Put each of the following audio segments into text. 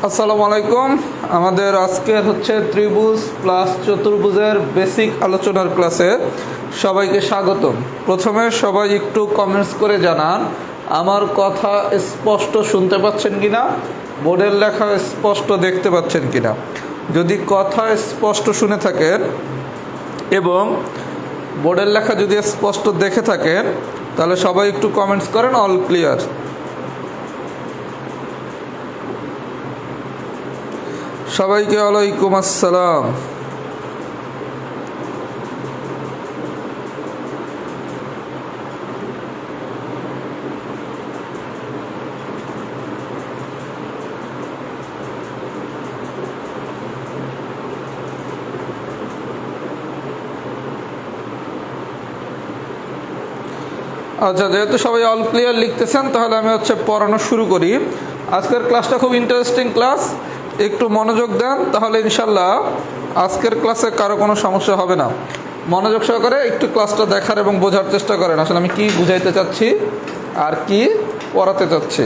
আসসালামু আলাইকুম। আমাদের আজকের হচ্ছে ত্রিভুজ প্লাস চতুর্ভুজের বেসিক আলোচনার ক্লাসে সবাইকে স্বাগতম। প্রথমে সবাই একটু কমেন্টস করে জানান আমার কথা স্পষ্ট শুনতে পাচ্ছেন কিনা, বোর্ডের লেখা স্পষ্ট দেখতে পাচ্ছেন কিনা। যদি কথা স্পষ্ট শুনে থাকেন এবং বোর্ডের লেখা যদি স্পষ্ট দেখে থাকেন তাহলে সবাই একটু কমেন্টস করেন অল ক্লিয়ার। সবাইকে ওয়ালাইকুম আসসালাম। আচ্ছা, যেহেতু সবাই অল ক্লিয়ার লিখতেছেন তাহলে আমি পড়ানো শুরু করি। আজকের ক্লাসটা খুব ইন্টারেস্টিং ক্লাস, একটু মনোযোগ দেন তাহলে ইনশাল্লাহ আজকের ক্লাসে কারো কোনো সমস্যা হবে না। মনোযোগ সহকারে একটু ক্লাসটা দেখার এবং বোঝার চেষ্টা করেন আসলে আমি কি বুঝাইতে চাচ্ছি আর কি পড়াতে চাচ্ছি।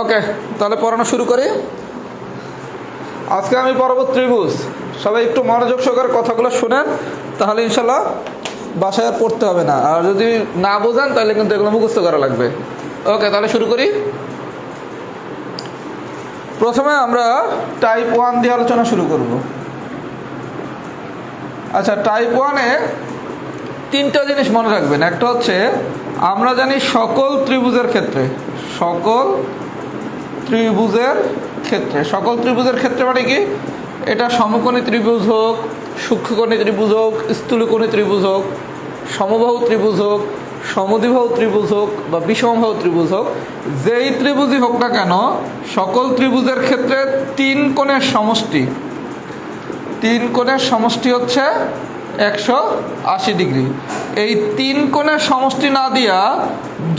ওকে, তাহলে পড়ানো শুরু করি। আজকে আমি পড়াবো ত্রিভুজ। সবাই একটু মনোযোগ সহকারে কথাগুলো শুনেন তাহলে ইনশাল্লাহ বাসায় আর পড়তে হবে না, আর যদি না বোঝেন তাহলে কিন্তু এগুলো মুখস্থ করা লাগবে। ওকে, তাহলে শুরু করি। প্রথমে আমরা টাইপ 1 দিয়ে আলোচনা শুরু করব। আচ্ছা, টাইপ 1-এ তিনটা জিনিস মনে রাখবেন। একটা হচ্ছে আমরা জানি সকল ত্রিভুজের ক্ষেত্রে মানে কি, এটা সমকোণী ত্রিভুজ হোক, সূক্ষ্মকোণী ত্রিভুজ হোক, স্থূলকোণী ত্রিভুজ হোক, সমবাহু ত্রিভুজ হোক, সমদ্বিবাহু ত্রিভুজ হোক বা বিষমবাহু ত্রিভুজ হোক, যেই ত্রিভুজই হোক না কেন সকল ত্রিভুজের ক্ষেত্রে তিন কোণের সমষ্টি হচ্ছে 180 ডিগ্রি। এই তিন কোণের সমষ্টি না দিয়া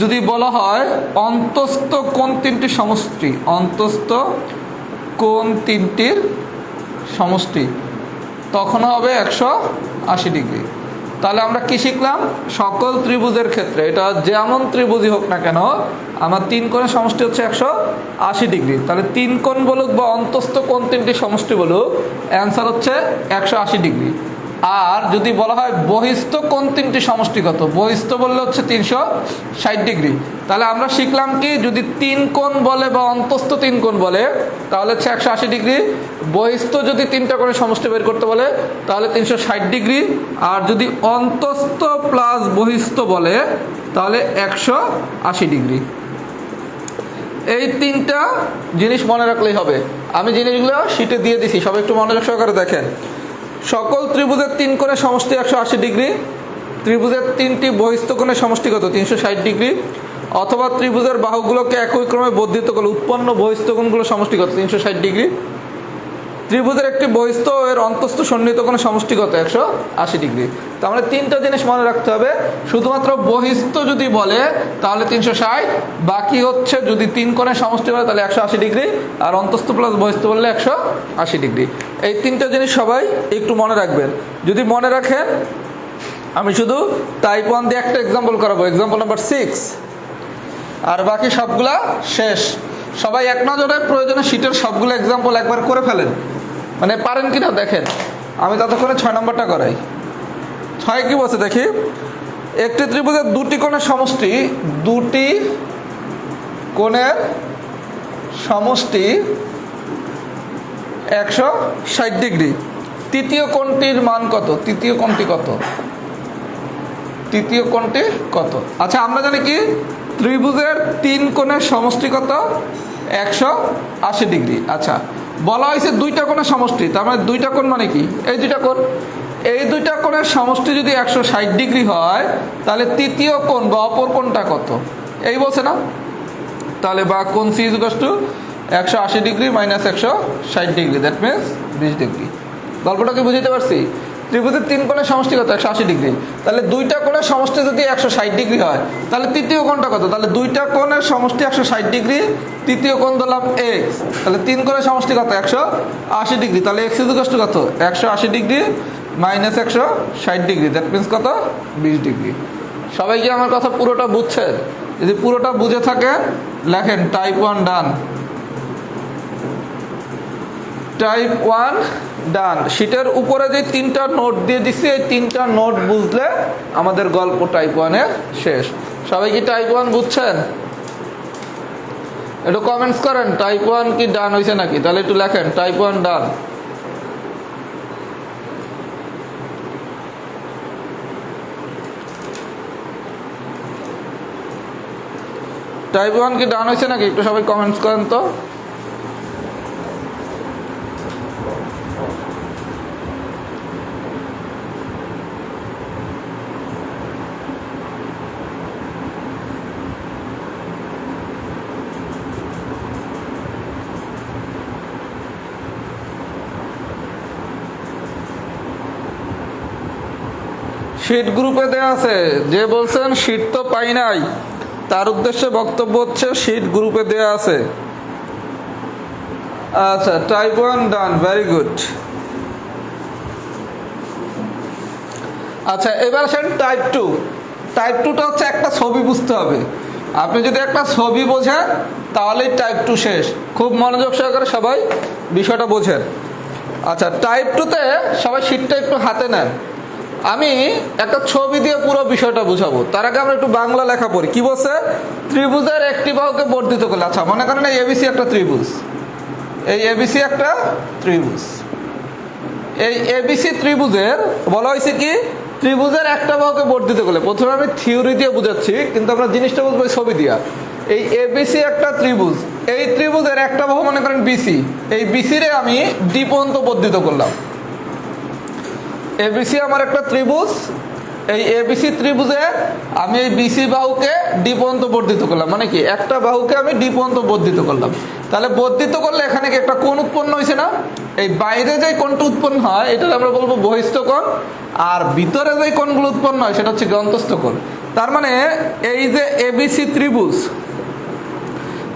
যদি বলা হয় অন্তস্থ কোণ তিনটির সমষ্টি তখন হবে 180 ডিগ্রি। তাহলে আমরা কি শিখলাম? সকল ত্রিভুজের ক্ষেত্রে এটা যেমন ত্রিভুজই হোক না কেন আমার তিন কোণের সমষ্টি হচ্ছে 180 ডিগ্রি। তাহলে তিন কোণ বলুক বা অন্তস্থ কোণ তিনটির সমষ্টি বলুক, অ্যান্সার হচ্ছে 180 ডিগ্রি। আর যদি বলা হয় বহিস্থ কোণ তিনটি সমষ্টি কত, বহিস্থ বললে হচ্ছে 360 ডিগ্রি। তাহলে আমরা শিখলাম কি, যদি তিন কোণ বলে বা অন্তস্থ তিন কোণ বলে তাহলে হচ্ছে 180 ডিগ্রি। বহিস্থ যদি তিনটা কোণের সমষ্টি বের করতে বলে তাহলে 360 ডিগ্রি। আর যদি অন্তস্থ প্লাস বহিস্থ বলে তাহলে 180 ডিগ্রি। এই তিনটা জিনিস মনে রাখলেই হবে। আমি জিনিসগুলো শিটে দিয়ে দিছি, সবাই একটু মনোযোগ সহকারে দেখেন। সকল ত্রিভুজের তিন কোণের সমষ্টি 180 ডিগ্রি, ত্রিভুজের তিনটি বহিস্থ কোণের সমষ্টি কত, 360 ডিগ্রি, অথবা ত্রিভুজের বাহুগুলোকে একই ক্রমে বর্ধিত করলে উৎপন্ন বহিস্থ কোণগুলোর সমষ্টি কত, 360 ডিগ্রি। ত্রিভুজের একটি বহিস্থ ও এর অন্তস্থ সন্নিহিত কোণের সমষ্টি কত, 180 ডিগ্রি। তার মানে তিনটা জিনিস মনে রাখতে হবে। শুধুমাত্র বহিস্থ যদি বলে তাহলে 360, বাকি হচ্ছে যদি তিন কোণের সমষ্টি বলে তাহলে 180 ডিগ্রি, আর অন্তস্থ প্লাস বহিস্থ বললে 180 ডিগ্রি। এই তিনটা জিনিস সবাই একটু মনে রাখবেন। যদি মনে রাখেন আমি শুধু টাইপ 1 দিয়ে একটা এক্সাম্পল করাবো, এক্সাম্পল নাম্বার 6, আর বাকি সবগুলা শেষ। সবাই এক নজরে প্রয়োজনে শীটের সবগুলো এক্সাম্পল একবার করে ফেলেন, মানে পারেন কিনা দেখেন। আমি ততক্ষণে 6 নম্বরটা করাই। 6 কি বলছে দেখি, একটি ত্রিভুজের দুটি কোণের সমষ্টি 160 ডিগ্রি। তৃতীয় কোণটির মান কত, তৃতীয় কোণটি কত? আচ্ছা, আমরা জানি কি ত্রিভুজের তিন কোণের সমষ্টি কত, 180 ডিগ্রি। আচ্ছা, বলা হয়েছে দুইটা কোণের সমষ্টি, তার মানে দুইটা কোণ মানে কি, এই দুইটা কোণের সমষ্টি যদি 160 ডিগ্রি হয় তাহলে তৃতীয় কোণ বা অপর কোণটা কত, এই বলছে না? তাহলে বা কোণ C is equal to 180 degree minus 160 degree, that means 20 degree. গল্পটাকে বুঝতে পারছি? ত্রিভুজের 3 কোণের সমষ্টি কত 180 ডিগ্রি। তাহলে দুইটা কোণের সমষ্টি যদি 160 ডিগ্রি হয় তাহলে তৃতীয় কোণটা কত? তাহলে দুইটা কোণের সমষ্টি 160 ডিগ্রি, তৃতীয় কোণ ধরলাম x, তাহলে 3 কোণের সমষ্টি কত 180 ডিগ্রি। তাহলে x = কত 180 degree minus 160 degree, that means কত 20 ডিগ্রি। সবাই কি আমার কথা পুরোটা বুঝছেন? যদি পুরোটা বুঝে থাকেন লেখেন টাইপ 1 ডান, টাইপ 1 ডান। শীটের উপরে যে 3টা নোট দিয়ে দিচ্ছি এই 3টা নোট বুঝলে আমাদের গল্প টাইপ 1 এর শেষ। সবাই কি টাইপ 1 বুঝছেন? একটু কমেন্টস করেন টাইপ 1 কি ডান হয়েছে নাকি, তাহলে একটু লেখেন টাইপ 1 ডান। টাইপ 1 কি ডান হয়েছে নাকি একটু সবাই কমেন্টস করেন তো। শীট গ্রুপে দেওয়া আছে, যে বলছেন শীট তো পাই নাই তার উদ্দেশ্যে বক্তব্য হচ্ছে শীট গ্রুপে দেওয়া আছে। আচ্ছা টাইপ 1 ডান, ভেরি গুড। আচ্ছা এবার আসেন টাইপ 2। টাইপ 2টা হচ্ছে একটা ছবি বুঝতে হবে। আপনি যদি একটা ছবি বোঝেন তাহলেই টাইপ 2 শেষ। খুব মনোযোগ সহকারে সবাই বিষয়টা বোঝেন। আচ্ছা টাইপ 2তে সবাই শীটটা একটু হাতে নেন। আমি একটা ছবি দিয়ে পুরো বিষয়টা বুঝাবো, তার আগে আমরা একটু বাংলা লেখা পড়ি। কি বলছে? ত্রিভুজের একটি বাহুকে বর্ধিত করলে। আচ্ছা মনে করেন এই এবিসি একটা ত্রিভুজ, এই এবিসি একটা ত্রিভুজ। এই এবিসি ত্রিভুজের বলা হয়েছে কি ত্রিভুজের একটা বাহুকে বর্ধিত করলে। প্রথমে আমি থিওরি দিয়ে বুঝাচ্ছি কিন্তু আমরা জিনিসটা বুঝবো ছবি দিয়া। এই এবিসি একটা ত্রিভুজ, এই ত্রিভুজের একটা বাহু মনে করেন বিসি, এই বিসি রে আমি ডি পর্যন্ত বর্ধিত করলাম। এবিসি আমার একটা ত্রিভুজ, এই এবিসি ত্রিভুজে আমি এই বিসি বাহুকে ডি পর্যন্ত বর্ধিত করলাম। মানে কি একটা বাহুকে আমি ডি পর্যন্ত বর্ধিত করলাম। তাহলে বর্ধিত করলে এখানে কি একটা কোণ উৎপন্ন হয়েছে না? এই বাইরে যে কোণটা উৎপন্ন হয় এটা আমরা বলবো বহিস্থ কোণ, আর ভিতরে যে কোণগুলো উৎপন্ন হয় সেটা হচ্ছে অন্তস্থ কোণ। তার মানে এই যে এবিসি ত্রিভুজ,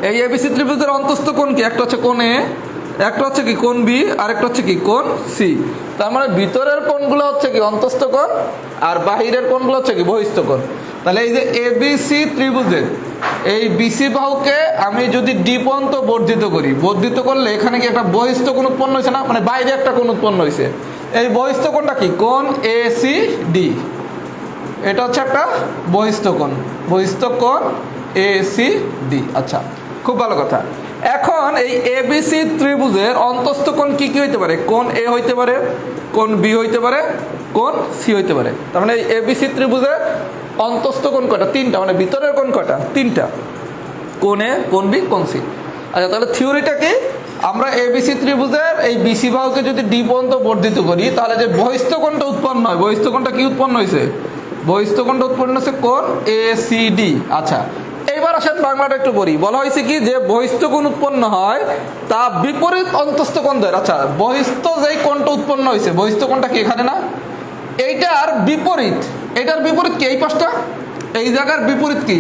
এই এবিসি ত্রিভুজের অন্তস্থ কোণ কি? একটা হচ্ছে কোণ এ, একটা হচ্ছে কি কোণ বি, আর একটা হচ্ছে কি কোণ সি। তার মানে ভিতরের কোণগুলো হচ্ছে কি অন্তস্থ কোণ আর বাহিরের কোণগুলো হচ্ছে কি বহিস্থ কোণ। তাহলে এই যে এবিসি ত্রিভুজের এই বিসি বাহুকে আমি যদি ডি পর্যন্ত বর্ধিত করি, বর্ধিত করলে এখানে কি একটা বহিস্থ কোণ উৎপন্ন হয়েছে না? মানে বাইরে একটা কোণ উৎপন্ন হয়েছে। এই বহিস্থ কোণটা কি? কোণ এ সি ডি। এটা হচ্ছে একটা বহিস্থ কোণ, বহিস্থ কোণ এ সি ডি। আচ্ছা খুব ভালো কথা। এখন এই এবিসি ত্রিভুজের অন্তস্থ কোণ কি কি হইতে পারে? কোণ এ হইতে পারে, কোণ বি হইতে পারে, কোণ সি হইতে পারে। তার মানে এই এবিসি ত্রিভুজের অন্তস্থ কোণ কয়টা? 3টা। মানে ভিতরের কোণ কয়টা? 3টা। কোণ এ, কোণ বি, কোণ সি। আচ্ছা তাহলে থিওরিটা কি? আমরা এবিসি ত্রিভুজের এই বিসি বাহুকে যদি ডি পর্যন্ত বর্ধিত করি তাহলে যে বহিস্থ কোণটা উৎপন্ন হয়, বহিস্থ কোণটা কি উৎপন্ন হয়েছে? বহিস্থ কোণটা উৎপন্ন হচ্ছে কোণ এ সি ডি। আচ্ছা এইবার আসেন বাংলাটা একটু পড়ি। বলা হয়েছে কি যে বহিস্থ কোণ উৎপন্ন হয় তা বিপরীত অন্তস্থ কোণ দ্বয়ের। আচ্ছা বহিস্থ যেই কোণটা উৎপন্ন হয়েছে, বহিস্থ কোণটা কি এখানে না? এইটার বিপরীত, এইটার বিপরীত কি? এই পাশটা, এই জায়গার বিপরীত কি?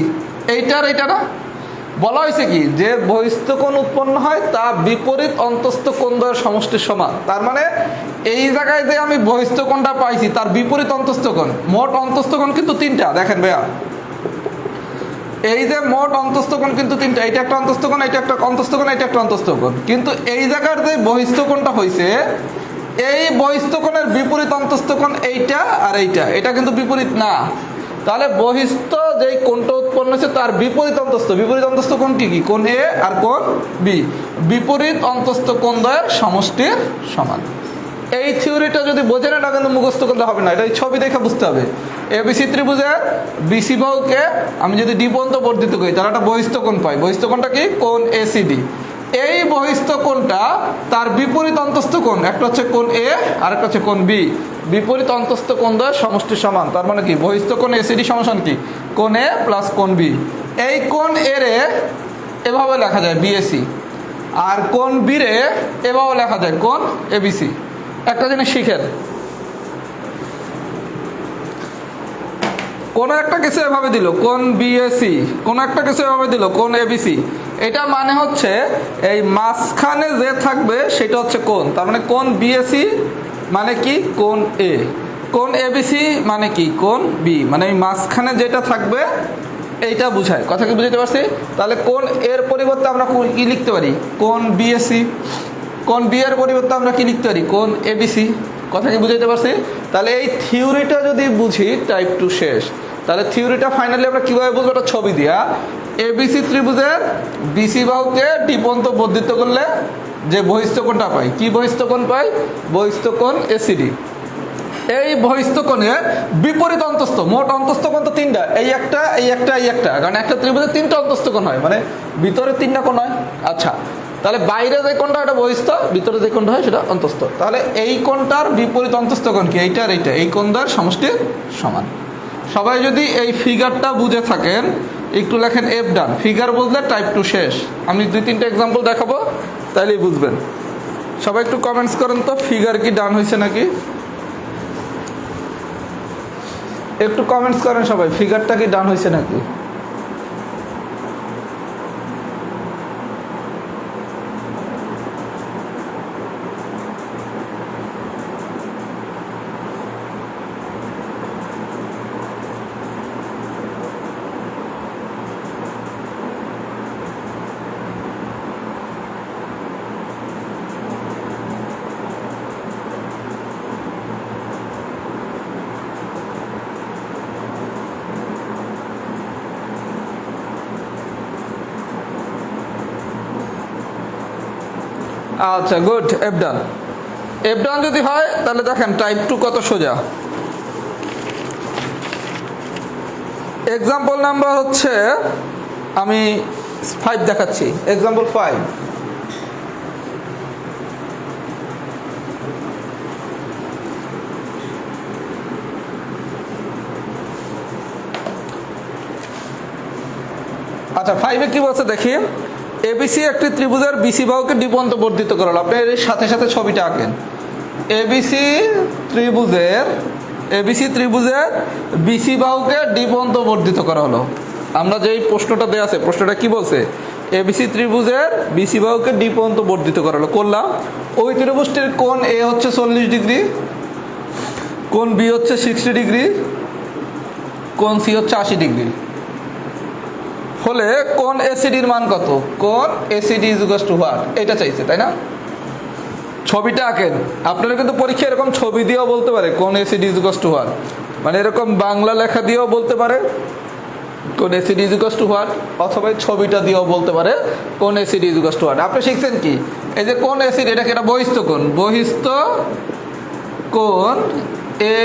এইটার এইটা না? বলা হয়েছে কি যে বহিস্থ কোণ উৎপন্ন হয় তা বিপরীত অন্তস্থ কোণ দ্বয়ের সমষ্টির সমান। তার মানে এই জায়গায় যে আমি বহিস্থ কোণটা পাইছি তার বিপরীত অন্তস্থ কোণ, মোট অন্তস্থ কোণ কিন্তু 3টা। দেখেন ভাইয়া এই যে মোট অন্তস্থ কোণ কিন্তু 3টা। এটা একটা অন্তস্থ কোণ, এটা একটা অন্তস্থ কোণ, এটা একটা অন্তস্থ কোণ। কিন্তু এই জায়গার যে বহিস্থ কোণটা হয়েছে এই বহিস্থ কোণের বিপরীত অন্তস্থ কোণ এইটা আর এইটা, এটা কিন্তু বিপরীত না। তাহলে বহিস্থ যেই কোণটা উৎপন্ন হয়েছে তার বিপরীত অন্তস্থ, বিপরীত অন্তস্থ কোণ কি কি? কোণ এ আর কোণ বি, বিপরীত অন্তস্থ কোণ দ্বয়ের সমষ্টির সমান। এই থিওরিটা যদি বোঝেন এটা কিন্তু মুখস্থ করলে হবে না, এটা ছবি দেখে বুঝতে হবে। এবিসি ত্রিভুজের বিসি বাহুকে আমি যদি ডি পর্যন্ত বর্ধিত করি তাহলে একটা বহিস্থ কোণ পাই। বহিস্থ কোণটা কি? কোণ এসিডি। এই বহিস্থ কোণটা তার বিপরীত অন্তস্থ কোণ, একটা হচ্ছে কোণ এ আর একটা হচ্ছে কোণ বি, বিপরীত অন্তস্থ কোণ দ্বয়ের সমষ্টির সমান। তার মানে কি বহিস্থ কোণ এসিডি সমান কি? কোণ এ প্লাস কোণ বি। এই কোণ এ রে এভাবে লেখা যায় বিএসি, আর কোণ বি রে এভাবে লেখা যায় কোণ এবিসি। একটা জিনিস শিখেন, কোনো একটা কিছু এভাবে দিল কোণ বিএসি, কোনো একটা কিছু এভাবে দিল কোণ এবিসি, এটা মানে হচ্ছে এই মাঝখানে যে থাকবে সেটা হচ্ছে কোণ। তার মানে কোণ বিএসি মানে কি কোণ এ, কোণ এবিসি মানে কি কোণ বি, মানে এই মাঝখানে যেটা থাকবে এইটা বুঝায়। কথা কি বুঝতে পারছি? তাহলে কোণ এর পরিবর্তে আমরা কি লিখতে পারি? কোণ বিএসি। কোণ বি এর পরিবর্তে আমরা কি লিখতে পারি? কোণ এবিসি। কথা কি বুঝতে পারছি? তাহলে এই থিওরিটা যদি বুঝি টাইপ 2 শেষ। তাহলে থিওরিটা ফাইনালি আমরা কীভাবে বুঝবো? একটা ছবি দিয়া এবিসি ত্রিভুজের বিসি বাহুকে ডি পর্যন্ত বর্ধিত করলে যে বহিস্থ কোণটা পাই, কি বহিস্থ কোণ পাই? বহিস্থ কোণ এসিডি। এই বহিস্থ কোণের বিপরীত অন্তস্থ, মোট অন্তস্থ কোণ তো তিনটা, এই একটা এই একটা এই একটা, কারণ একটা ত্রিভুজের তিনটা অন্তস্থ কোণ হয়, মানে ভিতরে তিনটা কোণ হয়। আচ্ছা, তাহলে বাইরে যে কোণটা ওটা বহিস্থ, ভিতরে যে কোণটা হয় সেটা অন্তস্থ। তাহলে এই কোণটার বিপরীত অন্তস্থ কোণ কি? এইটা আর এইটা, এই কোণটার সমষ্টি সমান। সবাই যদি এই ফিগারটা বুঝে থাকেন একটু লেখেন এফ ডান। ফিগার বুঝলে টাইপ 2 শেষ। আমি 2-3টা এক্সাম্পল দেখাবো, তাইলেই বুঝবেন। সবাই একটু কমেন্টস করেন তো ফিগার কি ডান হয়েছে নাকি, একটু কমেন্টস করেন সবাই, ফিগারটা কি ডান হয়েছে নাকি। আচ্ছা গুড, এফ ডান। এফ ডান যদি হয় তাহলে দেখেন টাইপ 2 কত সোজা। এক্সাম্পল নাম্বার হচ্ছে আমি 5 দেখাচ্ছি। এক্সাম্পল 5, আচ্ছা 5-এ কি বলছে দেখি। এবিসি একটি ত্রিভুজের বিসি বাহুকে ডি পর্যন্ত বর্ধিত করা হলো। আপনি এর সাথে সাথে ছবিটা আঁকেন। এবিসি ত্রিভুজের বিসি বাহুকে ডি পর্যন্ত বর্ধিত করা হলো। আমরা যেই প্রশ্নটা দেওয়া আছে, প্রশ্নটা কি বলছে? এবিসি ত্রিভুজের বিসি বাহুকে ডি পর্যন্ত বর্ধিত করা হলো। করলাম। ওই ত্রিভুজটির কোণ এ হচ্ছে 40 ডিগ্রি, কোণ বি হচ্ছে 60 ডিগ্রি, কোণ সি হচ্ছে 80 ডিগ্রি। হলে কোণ এসিডির মান কত? কোণ ACD is equal to what? এটা চাইছে, তাই না? ছবিটা আঁকেন। আপনারা কিন্তু পরীক্ষা এরকম ছবি দিয়েও বলতে পারে কোণ ACD is equal to what, মানে এরকম বাংলা লেখা দিয়েও বলতে পারে কোণ ACD is equal to what, অথবা ছবিটা দিয়েও বলতে পারে কোণ ACD is equal to what. আপনি শিখছেন কি? এই যে কোণ এসিডি, এটাকে এটা বহিস্থ কোণ, বহিস্থ কোণ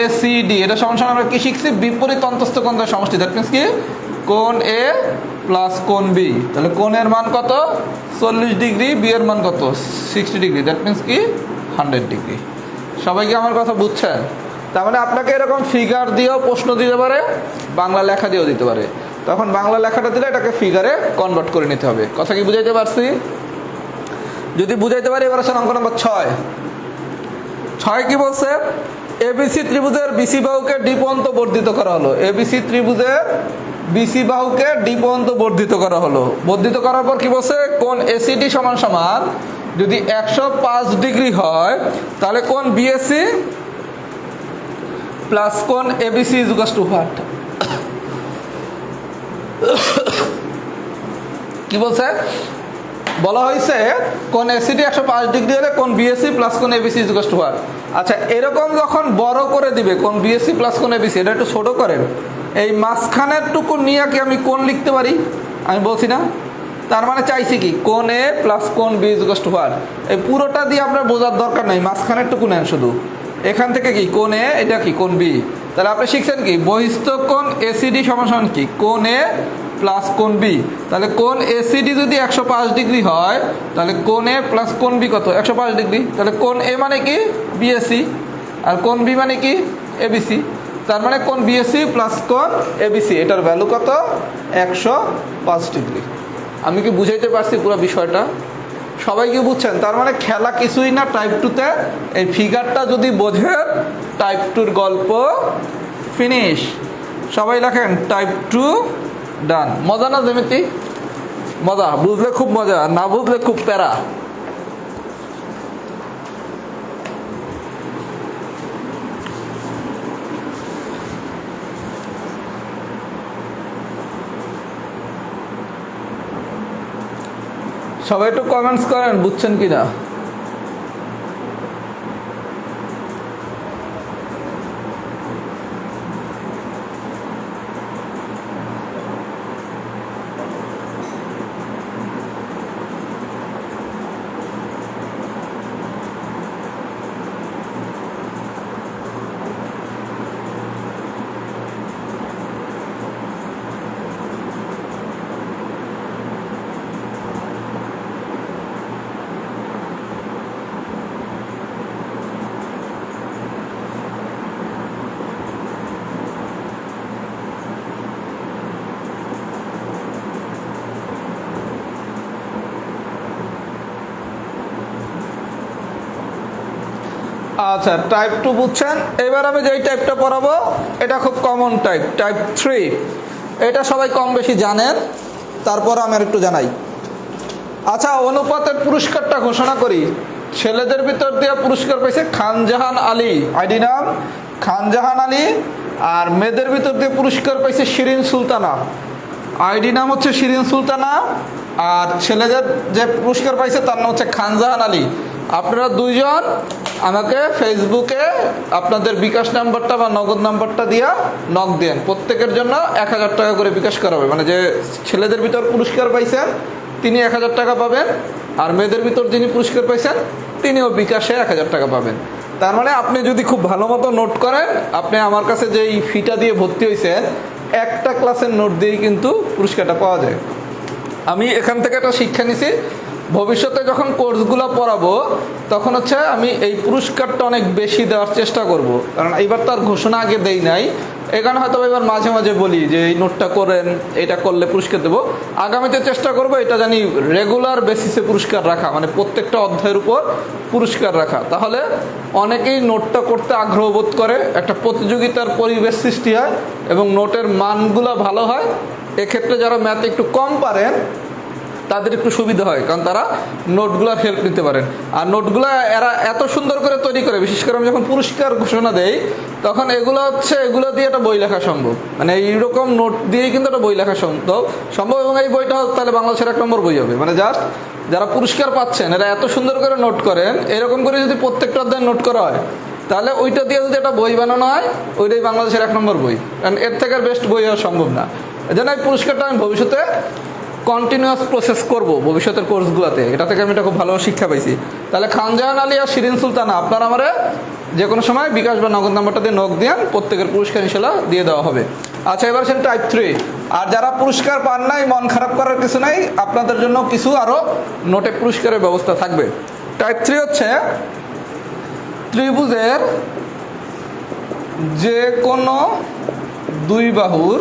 এসিডি, এটা সমান সমান আমরা কি শিখছি? বিপরীত অন্তস্থ কোণের সমষ্টি। দ্যাট মিনস কি? কোণ এ প্লাস কোণ বি। তাহলে কোণের মান কত? 40 ডিগ্রি, বি এর মান কত? 60 ডিগ্রি। দ্যাট মিনস কি? 100 ডিগ্রি। সবাই কি আমার কথা বুঝছেন? তার মানে আপনাকে এরকম ফিগার দিয়েও প্রশ্ন দিতে পারে, বাংলা লেখা দিয়েও দিতে পারে। তখন বাংলা লেখাটা দিলে এটাকে ফিগারে কনভার্ট করে নিতে হবে। কথা কি বুঝাইতে পারছি? যদি বুঝাইতে পারি, এবার আসেন অঙ্ক নম্বর 6 কি বলছে? এবিসি ত্রিভুজের বিসি বাহুকে ডি পর্যন্ত বর্ধিত করা হলো। এবিসি ত্রিভুজের বিসি বাহুকে ডি পর্যন্ত বর্ধিত করা হলো। বর্ধিত করার পর কি বলছে? কোণ এসিডি সমান সমান যদি 105 ডিগ্রি হয়, তাহলে কোণ বিএসি প্লাস কোণ ABC is equal to what? কি বলছে? বলা হয়েছে কোণ এসিডি 105 ডিগ্রি হলে কোণ বিএসি প্লাস কোণ ABC is equal to what? আচ্ছা, এরকম যখন বড় করে দিবে কোণ বিএসি প্লাস কোণ এবিসি, এটা একটু ছোট করেন। এই মাঝখানের টুকু নিয়ে কি আমি কোণ লিখতে পারি? আমি বলছি না? তার মানে চাইছি কি? কোণ এ প্লাস কোণ B is equal to what? এই পুরোটা দিয়ে আপনার বোঝার দরকার নেই, মাঝখানের টুকু নেন শুধু। এখান থেকে কি কোণ এ, এটা কি কোণ বি। তাহলে আপনি শিখছেন কি? বহিস্থ কোণ এসিডি সমান সমান কি? কোণ এ প্লাস কোণ বি। তাহলে কোণ এসিডি যদি 105 ডিগ্রি হয়, তাহলে কোণ এ প্লাস কোণ বি কত? 105 ডিগ্রি। তাহলে কোণ এ মানে কি? বিএসি, আর কোণ বি মানে কি? এবিসি। তার মানে কোণ বিএসি প্লাস কোণ এবিসি, এটার ভ্যালু কত? 105 ডিগ্রি। আমি কি বুঝাইতে পারছি পুরো বিষয়টা? সবাই কি বুঝছেন? তার মানে খেলা কিছুই না টাইপ 2-তে। এই ফিগারটা যদি বোঝেন, টাইপ 2-র গল্প ফিনিশ। সবাই লেখেন টাইপ 2 ডান। মজা না জ্যামিতি? মজা, বুঝলে খুব মজা, না বুঝলে খুব প্যারা। সবাই একটু কমেন্টস করেন বুঝছেন কিনা। আচ্ছা, টাইপ 2 বুঝছেন। এবার আমি যেই টাইপটা পড়াবো এটা খুব কমন টাইপ, টাইপ 3। এটা সবাই কম বেশি জানেন, তারপর আমি একটু জানাই। আচ্ছা, অনুপাতের পুরস্কারটা ঘোষণা করি। ছেলেদের ভিতর দিয়ে পুরস্কার পেয়েছে খানজাহান আলী, আইডি নাম খানজাহান আলী। আর মেয়েদের ভিতর দিয়ে পুরস্কার পেয়েছে শিরিন সুলতানা, আইডি নাম হচ্ছে শিরিন সুলতানা। আর ছেলেদের যে পুরস্কার পাইছে তার নাম হচ্ছে খানজাহান আলী। আপনারা দুইজন আমাকে ফেসবুকে আপনাদের বিকাশ নাম্বারটা বা নগদ নাম্বারটা দিয়া নক দেন। প্রত্যেকের জন্য 1000 টাকা করে বিকাশ করা হবে। মানে যে ছেলেদের ভিতর পুরস্কার পাইছেন তিনি 1000 টাকা পাবেন, আর মেয়েদের ভিতর যিনি পুরস্কার পাইছেন তিনিও বিকাশে 1000 টাকা পাবেন। তার মানে আপনি যদি খুব ভালো মতো নোট করেন, আপনি আমার কাছে যে এই ফিটা দিয়ে ভর্তি হয়েছেন একটা ক্লাসের নোট দিয়েই কিন্তু পুরস্কারটা পাওয়া যায়। আমি এখান থেকে একটা শিক্ষা নিছি, ভবিষ্যতে যখন কোর্সগুলো পড়াবো তখন হচ্ছে আমি এই পুরস্কারটা অনেক বেশি দেওয়ার চেষ্টা করব। কারণ এইবার তার ঘোষণা আগে দেই নাই, এখানে হয়তো এবার মাঝে মাঝে বলি যে এই নোটটা করেন, এটা করলে পুরস্কার দেবো। আগামীতে চেষ্টা করব এটা জানি রেগুলার বেসিসে পুরস্কার রাখা, মানে প্রত্যেকটা অধ্যায়ের উপর পুরস্কার রাখা। তাহলে অনেকেই নোটটা করতে আগ্রহ বোধ করে, একটা প্রতিযোগিতার পরিবেশ সৃষ্টি হয় এবং নোটের মানগুলো ভালো হয়। এক্ষেত্রে যারা ম্যাথে একটু কম পারেন তাদের একটু সুবিধা হয়, কারণ তারা নোটগুলোর হেল্প নিতে পারেন। আর নোটগুলো এরা এত সুন্দর করে তৈরি করে, বিশেষ করে আমি যখন পুরস্কার ঘোষণা দেই তখন এগুলো দিয়ে একটা বই লেখা সম্ভব। মানে এইরকম নোট দিয়েই কিন্তু একটা বই লেখা সম্ভব। এবং এই বইটা তাহলে বাংলাদেশের 1 নম্বর বই হবে। মানে জাস্ট যারা পুরস্কার পাচ্ছেন এরা এত সুন্দর করে নোট করেন, এরকম করে যদি প্রত্যেকটা অধ্যায় নোট করা হয় তাহলে ওইটা দিয়ে যদি একটা বই বানানো হয় ওইটাই বাংলাদেশের 1 নম্বর বই। কারণ এর থেকে বেস্ট বই হওয়া সম্ভব না। এজন্য এই পুরস্কারটা আমি ভবিষ্যতে কন্টিনিউয়াস প্রসেস করব ভবিষ্যতের কোর্সগুলোতে। এটা থেকে আমি এটা খুব ভালো শিক্ষা পাইছি। তাহলে খানজাহান আলী আর শিরিন সুলতানা আপনারা আমারে যে কোনো সময় বিকাশ বা নগদ নাম্বারটা দিয়ে নক দেন, প্রত্যেকের পুরস্কার ইনশাল্লাহ দিয়ে দেওয়া হবে। আচ্ছা, এবার সেন টাইপ 3। আর যারা পুরস্কার পান নাই, মন খারাপ করার কিছু নাই, আপনাদের জন্য কিছু আরও নোটে পুরস্কারের ব্যবস্থা থাকবে। টাইপ 3 হচ্ছে ত্রিভুজের যে কোনো দুই বাহুর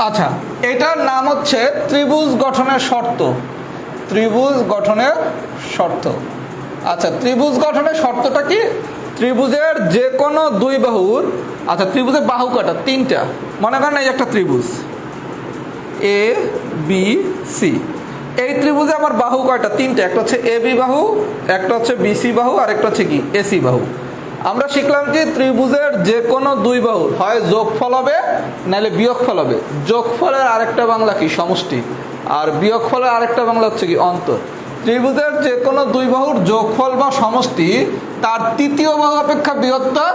আচ্ছা, এটার নাম হচ্ছে ত্রিভুজ গঠনের শর্ত। ত্রিভুজ গঠনের শর্ত। আচ্ছা, ত্রিভুজ গঠনের শর্তটা কি? ত্রিভুজের যে কোনো দুই বাহুর, আচ্ছা ত্রিভুজের বাহু কয়টা? 3টা। মনে করেন এই একটা ত্রিভুজ এ বি সি। এই ত্রিভুজে আমার বাহু কয়টা? 3টা। একটা হচ্ছে এ বি বাহু, একটা হচ্ছে বিসি বাহু, আর একটা হচ্ছে কি এসি বাহু। আমরা শিখলাম কি ত্রিভুজের যে কোনো দুই বাহুর হয় যোগফল হবে নাহলে বিয়োগফল হবে। যোগফলের আরেকটা বাংলা কি? সমষ্টি। আর বিয়োগফলের আরেকটা বাংলা হচ্ছে কি? অন্তর। ত্রিভুজের যে কোনো দুই বাহুর যোগফল বা সমষ্টি তার তৃতীয় বাহু অপেক্ষা বৃহত্তর,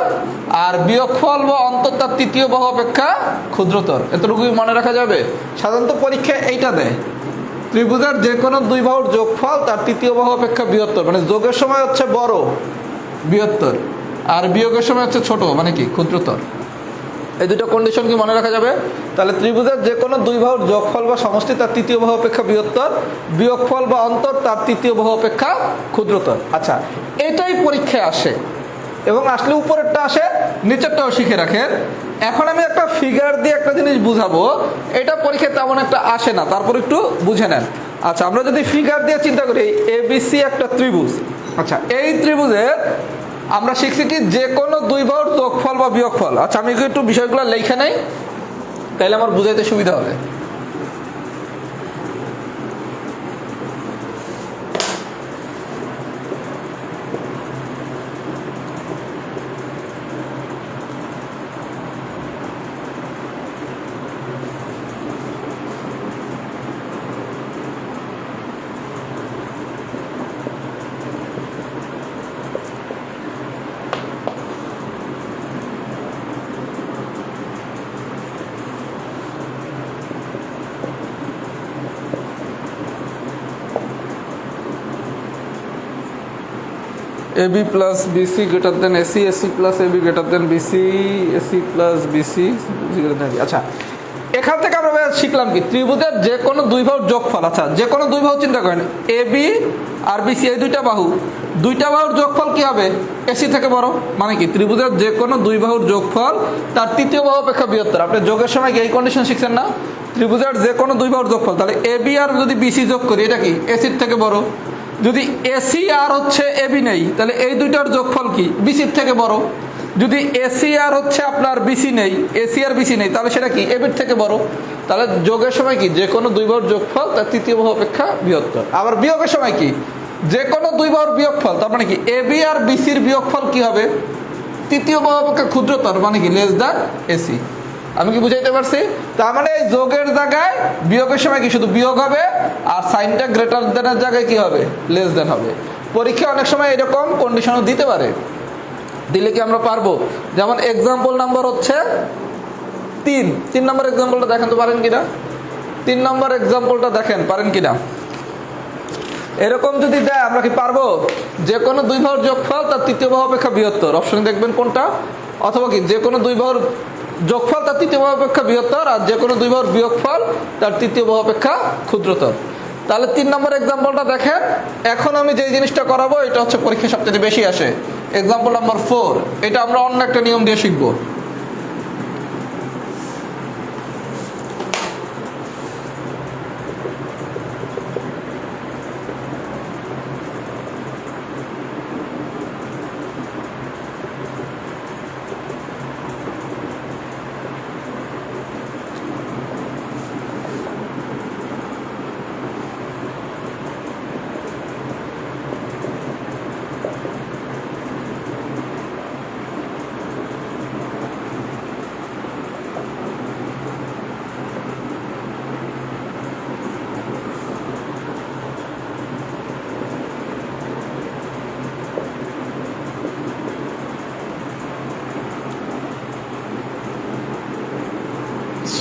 আর বিয়োগফল বা অন্তর তার তৃতীয় বাহু অপেক্ষা ক্ষুদ্রতর। এতটুকুই মনে রাখা যাবে। সাধারণত পরীক্ষায় এইটা দেয়। ত্রিভুজের যে কোনো দুই বাহুর যোগফল তার তৃতীয় বাহু অপেক্ষা বৃহত্তর, মানে যোগের সময় হচ্ছে বড় বৃহত্তর, আর বিয়োগের সময় হচ্ছে ছোট মানে কি ক্ষুদ্রতর। এই দুটো কন্ডিশন কি মনে রাখা যাবে? তাহলে ত্রিভুজের যে কোনো দুই বাহুর যোগফল বা সমষ্টি তার তৃতীয় বাহু অপেক্ষা বৃহত্তর, বিয়োগফল বা অন্তর তার তৃতীয় বাহু অপেক্ষা ক্ষুদ্রতর। আচ্ছা, এটাই পরীক্ষায় আসে এবং আসলে উপরেরটা আসে, নিচেরটাও শিখে রাখেন। এখন আমি একটা ফিগার দিয়ে একটা জিনিস বুঝাবো, এটা পরীক্ষায় তেমন একটা আসে না, তারপর একটু বুঝে নেন। আচ্ছা, আমরা যদি ফিগার দিয়ে চিন্তা করি, এবিসি একটা ত্রিভুজ। আচ্ছা, এই ত্রিভুজের আমরা শিখছি কি যে কোনো দুই বাহুর যোগফল বা বিয়োগফল। আচ্ছা, আমি একটু বিষয়গুলো লেখা নেই, তাইলে আমার বুঝাইতে সুবিধা হবে। AB plus BC greater than AC, AC plus AB greater than BC, AC plus BC greater than AB। আচ্ছা, এখান থেকে আমরা শিখলাম কি ত্রিভুজের যে কোনো দুই বাহুর যোগফল। আচ্ছা, যে কোনো দুই বাহু চিন্তা করেন, AB আর BC এই দুইটা বাহুর যোগফল কি হবে? AC থেকে বড়, মানে কি ত্রিভুজের যে কোনো দুই বাহুর যোগফল তার তৃতীয় বাহু অপেক্ষা বৃহত্তর। আপনি যোগের সময় কি এই কন্ডিশন শিখছেন না? ত্রিভুজের যে কোনো দুই বাহুর যোগফল, তাহলে AB আর যদি BC যোগ করি, এটা কি AC থেকে বড়। যদি এসি আর হচ্ছে এবি নেই, তাহলে এই দুইটার যোগফল কি বিসির থেকে বড়। যদি এসি আর হচ্ছে আপনার বিসি নেই, এসি আর বিসি নেই, তাহলে সেটা কি এবির থেকে বড়। তাহলে যোগের সময় কি যে কোনো দুই বাহুর যোগফল তার তৃতীয় বাহু অপেক্ষা বৃহত্তর। আবার বিয়োগের সময় কি যে কোনো দুই বাহুর বিয়োগফল, তার মানে কি এবি আর বিসির বিয়োগফল কি হবে? তৃতীয় বাহু অপেক্ষা ক্ষুদ্রতর, মানে কি লেস দ্যান এসি। আমি কি বুঝাইতে পারছি? তার মানে এই যোগের জায়গায় বিয়োগের সময় কি শুধু বিয়োগ হবে, আর সাইনটা গ্রেটার দেনের জায়গায় কি হবে? লেস দেন হবে। পরীক্ষা অনেক সময় এরকম কন্ডিশনও দিতে পারে, দিলে কি আমরা পারবো? যেমন এক্সাম্পল নাম্বার হচ্ছে 3 নম্বর এক্সাম্পলটা দেখেন তো পারেন কিনা। 3 নম্বর এক্সাম্পলটা দেখেন পারেন কিনা। এরকম যদি দেয় আমরা কি পারবো? যে কোনো দুই বাহুর যোগফল তার তৃতীয় বাহু অপেক্ষা বৃহত্তর, অপশন দেখবেন কোনটা। অথবা কি যে কোনো দুই বাহুর যোগফল তার তৃতীয় বাহু অপেক্ষা বৃহত্তর, আর যে কোনো দুই বাহুর বিয়োগফল তার তৃতীয় বাহু অপেক্ষা ক্ষুদ্রতর। তাহলে 3 নম্বর এক্সাম্পলটা দেখেন। এখন আমি যে জিনিসটা করাবো এটা হচ্ছে পরীক্ষা সবচেয়ে বেশি আসে, এক্সাম্পল নাম্বার 4। এটা আমরা অন্য একটা নিয়ম দিয়ে শিখবো।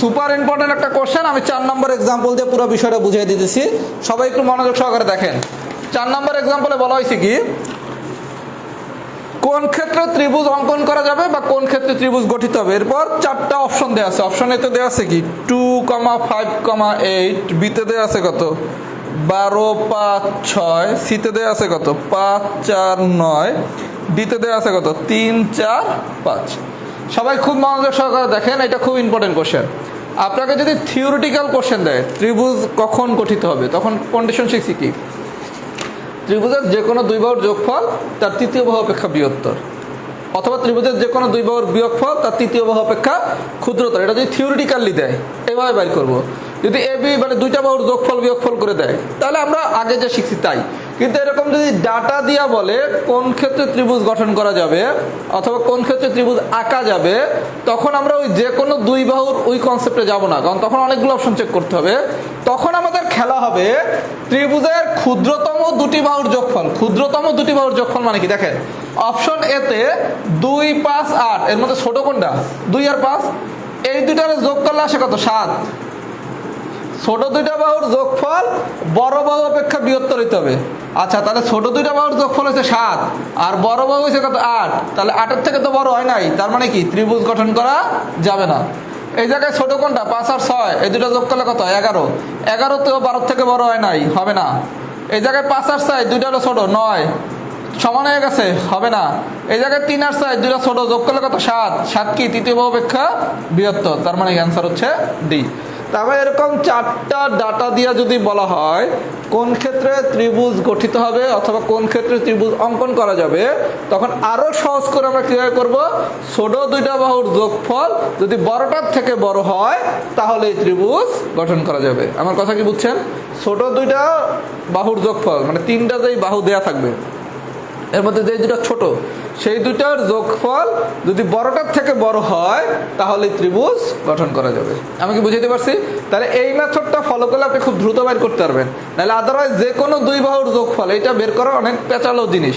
সুপার ইম্পর্টেন্ট একটা কোশ্চেন, আমি 4 নম্বর এক্সাম্পল দিয়ে পুরো বিষয়টা বুঝিয়ে দিতেছি, সবাই একটু মনোযোগ সহকারে দেখেন। 4 নম্বর এক্সাম্পলে বলা হয়েছে কি কোন ক্ষেত্রে ত্রিভুজ অঙ্কন করা যাবে বা কোন ক্ষেত্রে ত্রিভুজ গঠিত হবে। এরপর 4টা অপশন দেওয়া আছে। অপশন এতে দেওয়া আছে কি 2, 5, 8, বিতে দেওয়া আছে কত 12, 5, 6, সিতে দেওয়া আছে কত 5, 4, 9, ডিতে দেওয়া আছে কত 3, 4, 5। সবাই খুব মনোযোগ সহকারে দেখেন, এটা খুব ইম্পর্টেন্ট কোশ্চেন। আপনাকে যদি থিওরিটিক্যাল কোশ্চেন দেয় ত্রিভুজ কখন গঠিত হবে, তখন কন্ডিশন শিখছি কি ত্রিভুজের যে কোনো দুই বাহুর যোগফল তার তৃতীয় বাহু অপেক্ষা বৃহত্তর, অথবা ত্রিভুজের যে কোনো দুই বাহুর বিয়োগফল তার তৃতীয় বাহু অপেক্ষা ক্ষুদ্রতর। এটা যদি থিওরিটিক্যালি দেয় এভাবে বাইর করব। যদি এবি মানে দুইটা বাহুর যোগফল বিয়োগফল করে দেয় তাহলে আমরা আগে যে শিখছি তাই। কিন্তু এরকম যদি ডাটা দিয়া বলে কোন ক্ষেত্রে ত্রিভুজ গঠন করা যাবে অথবা কোন ক্ষেত্রে ত্রিভুজ আঁকা যাবে, তখন আমরা ওই যে কোনো দুই বাহুর ওই কনসেপ্টে যাব না, কারণ তখন অনেকগুলো অপশন চেক করতে হবে। তখন আমাদের খেলা হবে ত্রিভুজের ক্ষুদ্রতম দুটি বাহুর যোগফল। ক্ষুদ্রতম দুটি বাহুর যোগফল মানে কি দেখেন, অপশন এতে 2, 5, 8, এর মধ্যে ছোট কোনটা 2 আর 5, এই দুইটার যোগ করলে আসে কত 7। ছোট দুইটা বাহুর যোগফল বড় বাহু অপেক্ষা বৃহত্তর হইতে হবে। আচ্ছা, তাহলে ছোট দুইটা বাহুর যোগফল হচ্ছে 7 আর বড় বাহু হচ্ছে কত 8, তাহলে 8-এর থেকে তো বড় হয় নাই, তার মানে কি ত্রিভুজ গঠন করা যাবে না। এই জায়গায় ছোট কোনটা 5 আর 6, এই দুটো যোগ করলে কত 11, 11 তো 12 থেকে বড় হয় নাই, হবে না। এই জায়গায় 5 আর 6 দুইটা হলো ছোট 9, সমান হয়ে গেছে, হবে না। এই জায়গায় 3 আর 6 দুইটা ছোট, যোগ করলে কত 7, 7 কি তৃতীয় বাহু অপেক্ষা বৃহত্তর, তার মানে অ্যান্সার হচ্ছে ডি। তারপরে এরকম 4টা ডাটা দিয়ে যদি বলা হয় কোন ক্ষেত্রে ত্রিভুজ গঠিত হবে অথবা কোন ক্ষেত্রে ত্রিভুজ অঙ্কন করা যাবে, তখন আরো সহজ করে আমরা কিভাবে করব, ছোট দুইটা বাহুর যোগফল যদি বড়টার থেকে বড় হয় তাহলে এই ত্রিভুজ গঠন করা যাবে। আমার কথা কি বুঝছেন? ছোট দুইটা বাহুর যোগফল মানে 3টা যেই বাহু দেয়া থাকবে এর মধ্যে যে দুটো ছোট সেই দুটার যোগফল যদি বড়টার থেকে বড় হয় তাহলে ত্রিভুজ গঠন করা যাবে। আমি কি বুঝাতে পারছি? তাহলে এই মেথডটা ফলো করলে আপনি খুব দ্রুত বের করতে পারবেন, নাহলে আদারওয়াইজ যে কোনো দুই বাহুর যোগফল এটা বের করা অনেক পেঁচালো জিনিস।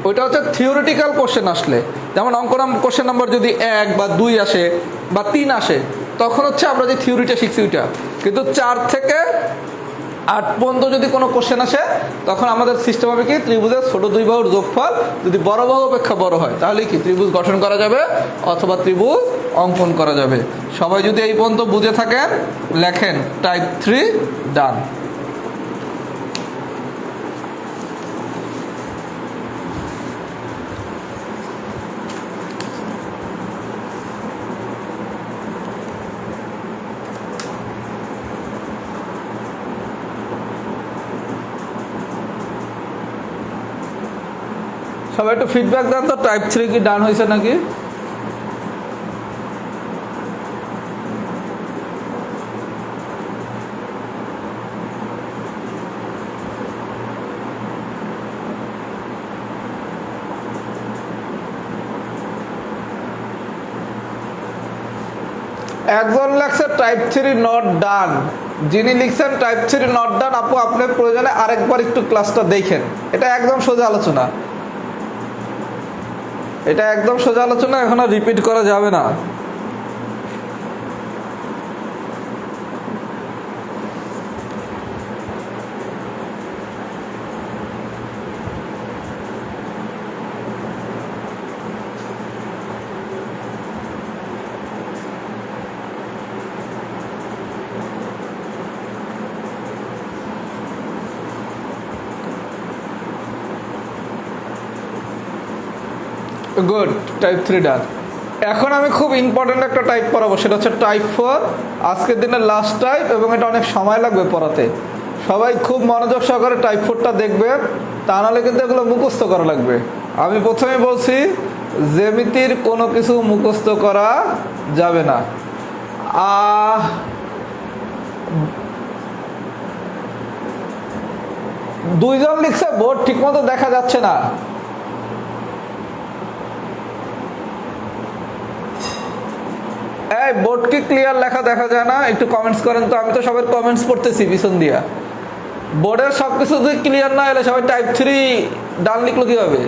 ওইটা হচ্ছে থিওরিটিক্যাল কোশ্চেন আসলে, যেমন অঙ্ক কোশ্চেন নাম্বার যদি 1 বা 2 আসে বা 3 আসে তখন হচ্ছে আমরা যে থিওরিটা শিখছি ওইটা, কিন্তু 4 থেকে 8 পর্যন্ত যদি কোনো কোশ্চেন আসে তখন আমাদের সিস্টেম হবে কি, ত্রিভুজের ছোট দুই বাহুর যোগফল যদি বড় বাহু অপেক্ষা বড় হয় তাহলে কি ত্রিভুজ গঠন করা যাবে অথবা ত্রিভুজ অঙ্কন করা যাবে। সবাই যদি এই পর্যন্ত বুঝে থাকেন লেখেন টাইপ 3 ডান। সবাই একটু ফিডব্যাক দেন তো, টাইপ 3 কি ডান হয়েছে নাকি? একজন লেখছে টাইপ 3 নট ডান, যিনি লিখছেন টাইপ 3 নট ডান, আপু আপনি প্রয়োজনে আরেকবার একটু ক্লাসটা দেখেন। এটা একদম সোজা আলোচনা, এটা একদম সোজা আলোচনা, এখন আর রিপিট করা যাবে না। গুড, টাইপ 3 ডান। এখন আমি খুব ইম্পর্টেন্ট একটা টাইপ পড়াবো, সেটা হচ্ছে টাইপ 4, আজকের দিনের লাস্ট টাইপ, এবং এটা অনেক সময় লাগবে পড়াতে। সবাই খুব মনোযোগ সহকারে টাইপ 4টা দেখবেন, তা নাহলে কিন্তু এগুলো মুখস্থ করা লাগবে। আমি প্রথমে বলছি জ্যামিতির কোনো কিছু মুখস্থ করা যাবে না। দুইজন লিখছে বোর্ড ঠিক মতো দেখা যাচ্ছে না। এই বোর্ড কি ক্লিয়ার লেখা দেখা যায় না? একটু কমেন্টস করেন তো, আমি তো সবার কমেন্টস পড়তেছি পিছন দিয়া। বোর্ডের সব কিছু যদি ক্লিয়ার না হলে সবাই টাইপ 3 ডান লিখলো কিভাবে?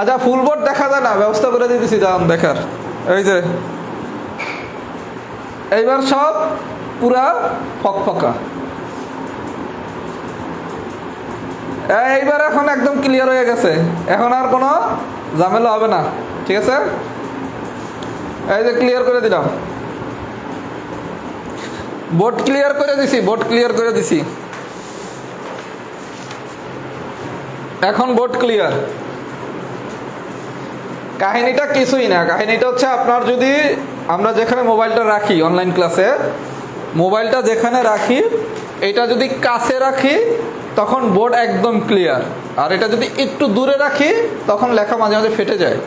আচ্ছা, ফুল বোর্ড দেখা যায় না, ব্যবস্থা করে দিতেছি ডান দেখার। এই যে এইবার সব পুরা ফকফকা, এইবার এখন একদম ক্লিয়ার হয়ে গেছে, এখন আর কোনো ঝামেলা হবে না। ঠিক আছে, এই যে ক্লিয়ার করে দিলাম, বোর্ড ক্লিয়ার করে দিছি, বোর্ড ক্লিয়ার করে দিছি, এখন বোর্ড ক্লিয়ার। কাহিনীটা কিছুই না, কাহিনীটা হচ্ছে আপনার যদি আমরা যেখানে মোবাইলটা রাখি অনলাইন ক্লাসে, মোবাইলটা যেখানে রাখি এটা যদি কাছে রাখি তখন বোর্ড একদম ক্লিয়ার, আর এটা যদি একটু দূরে রাখি তখন লেখা মাঝে মাঝে ফেটে যায়।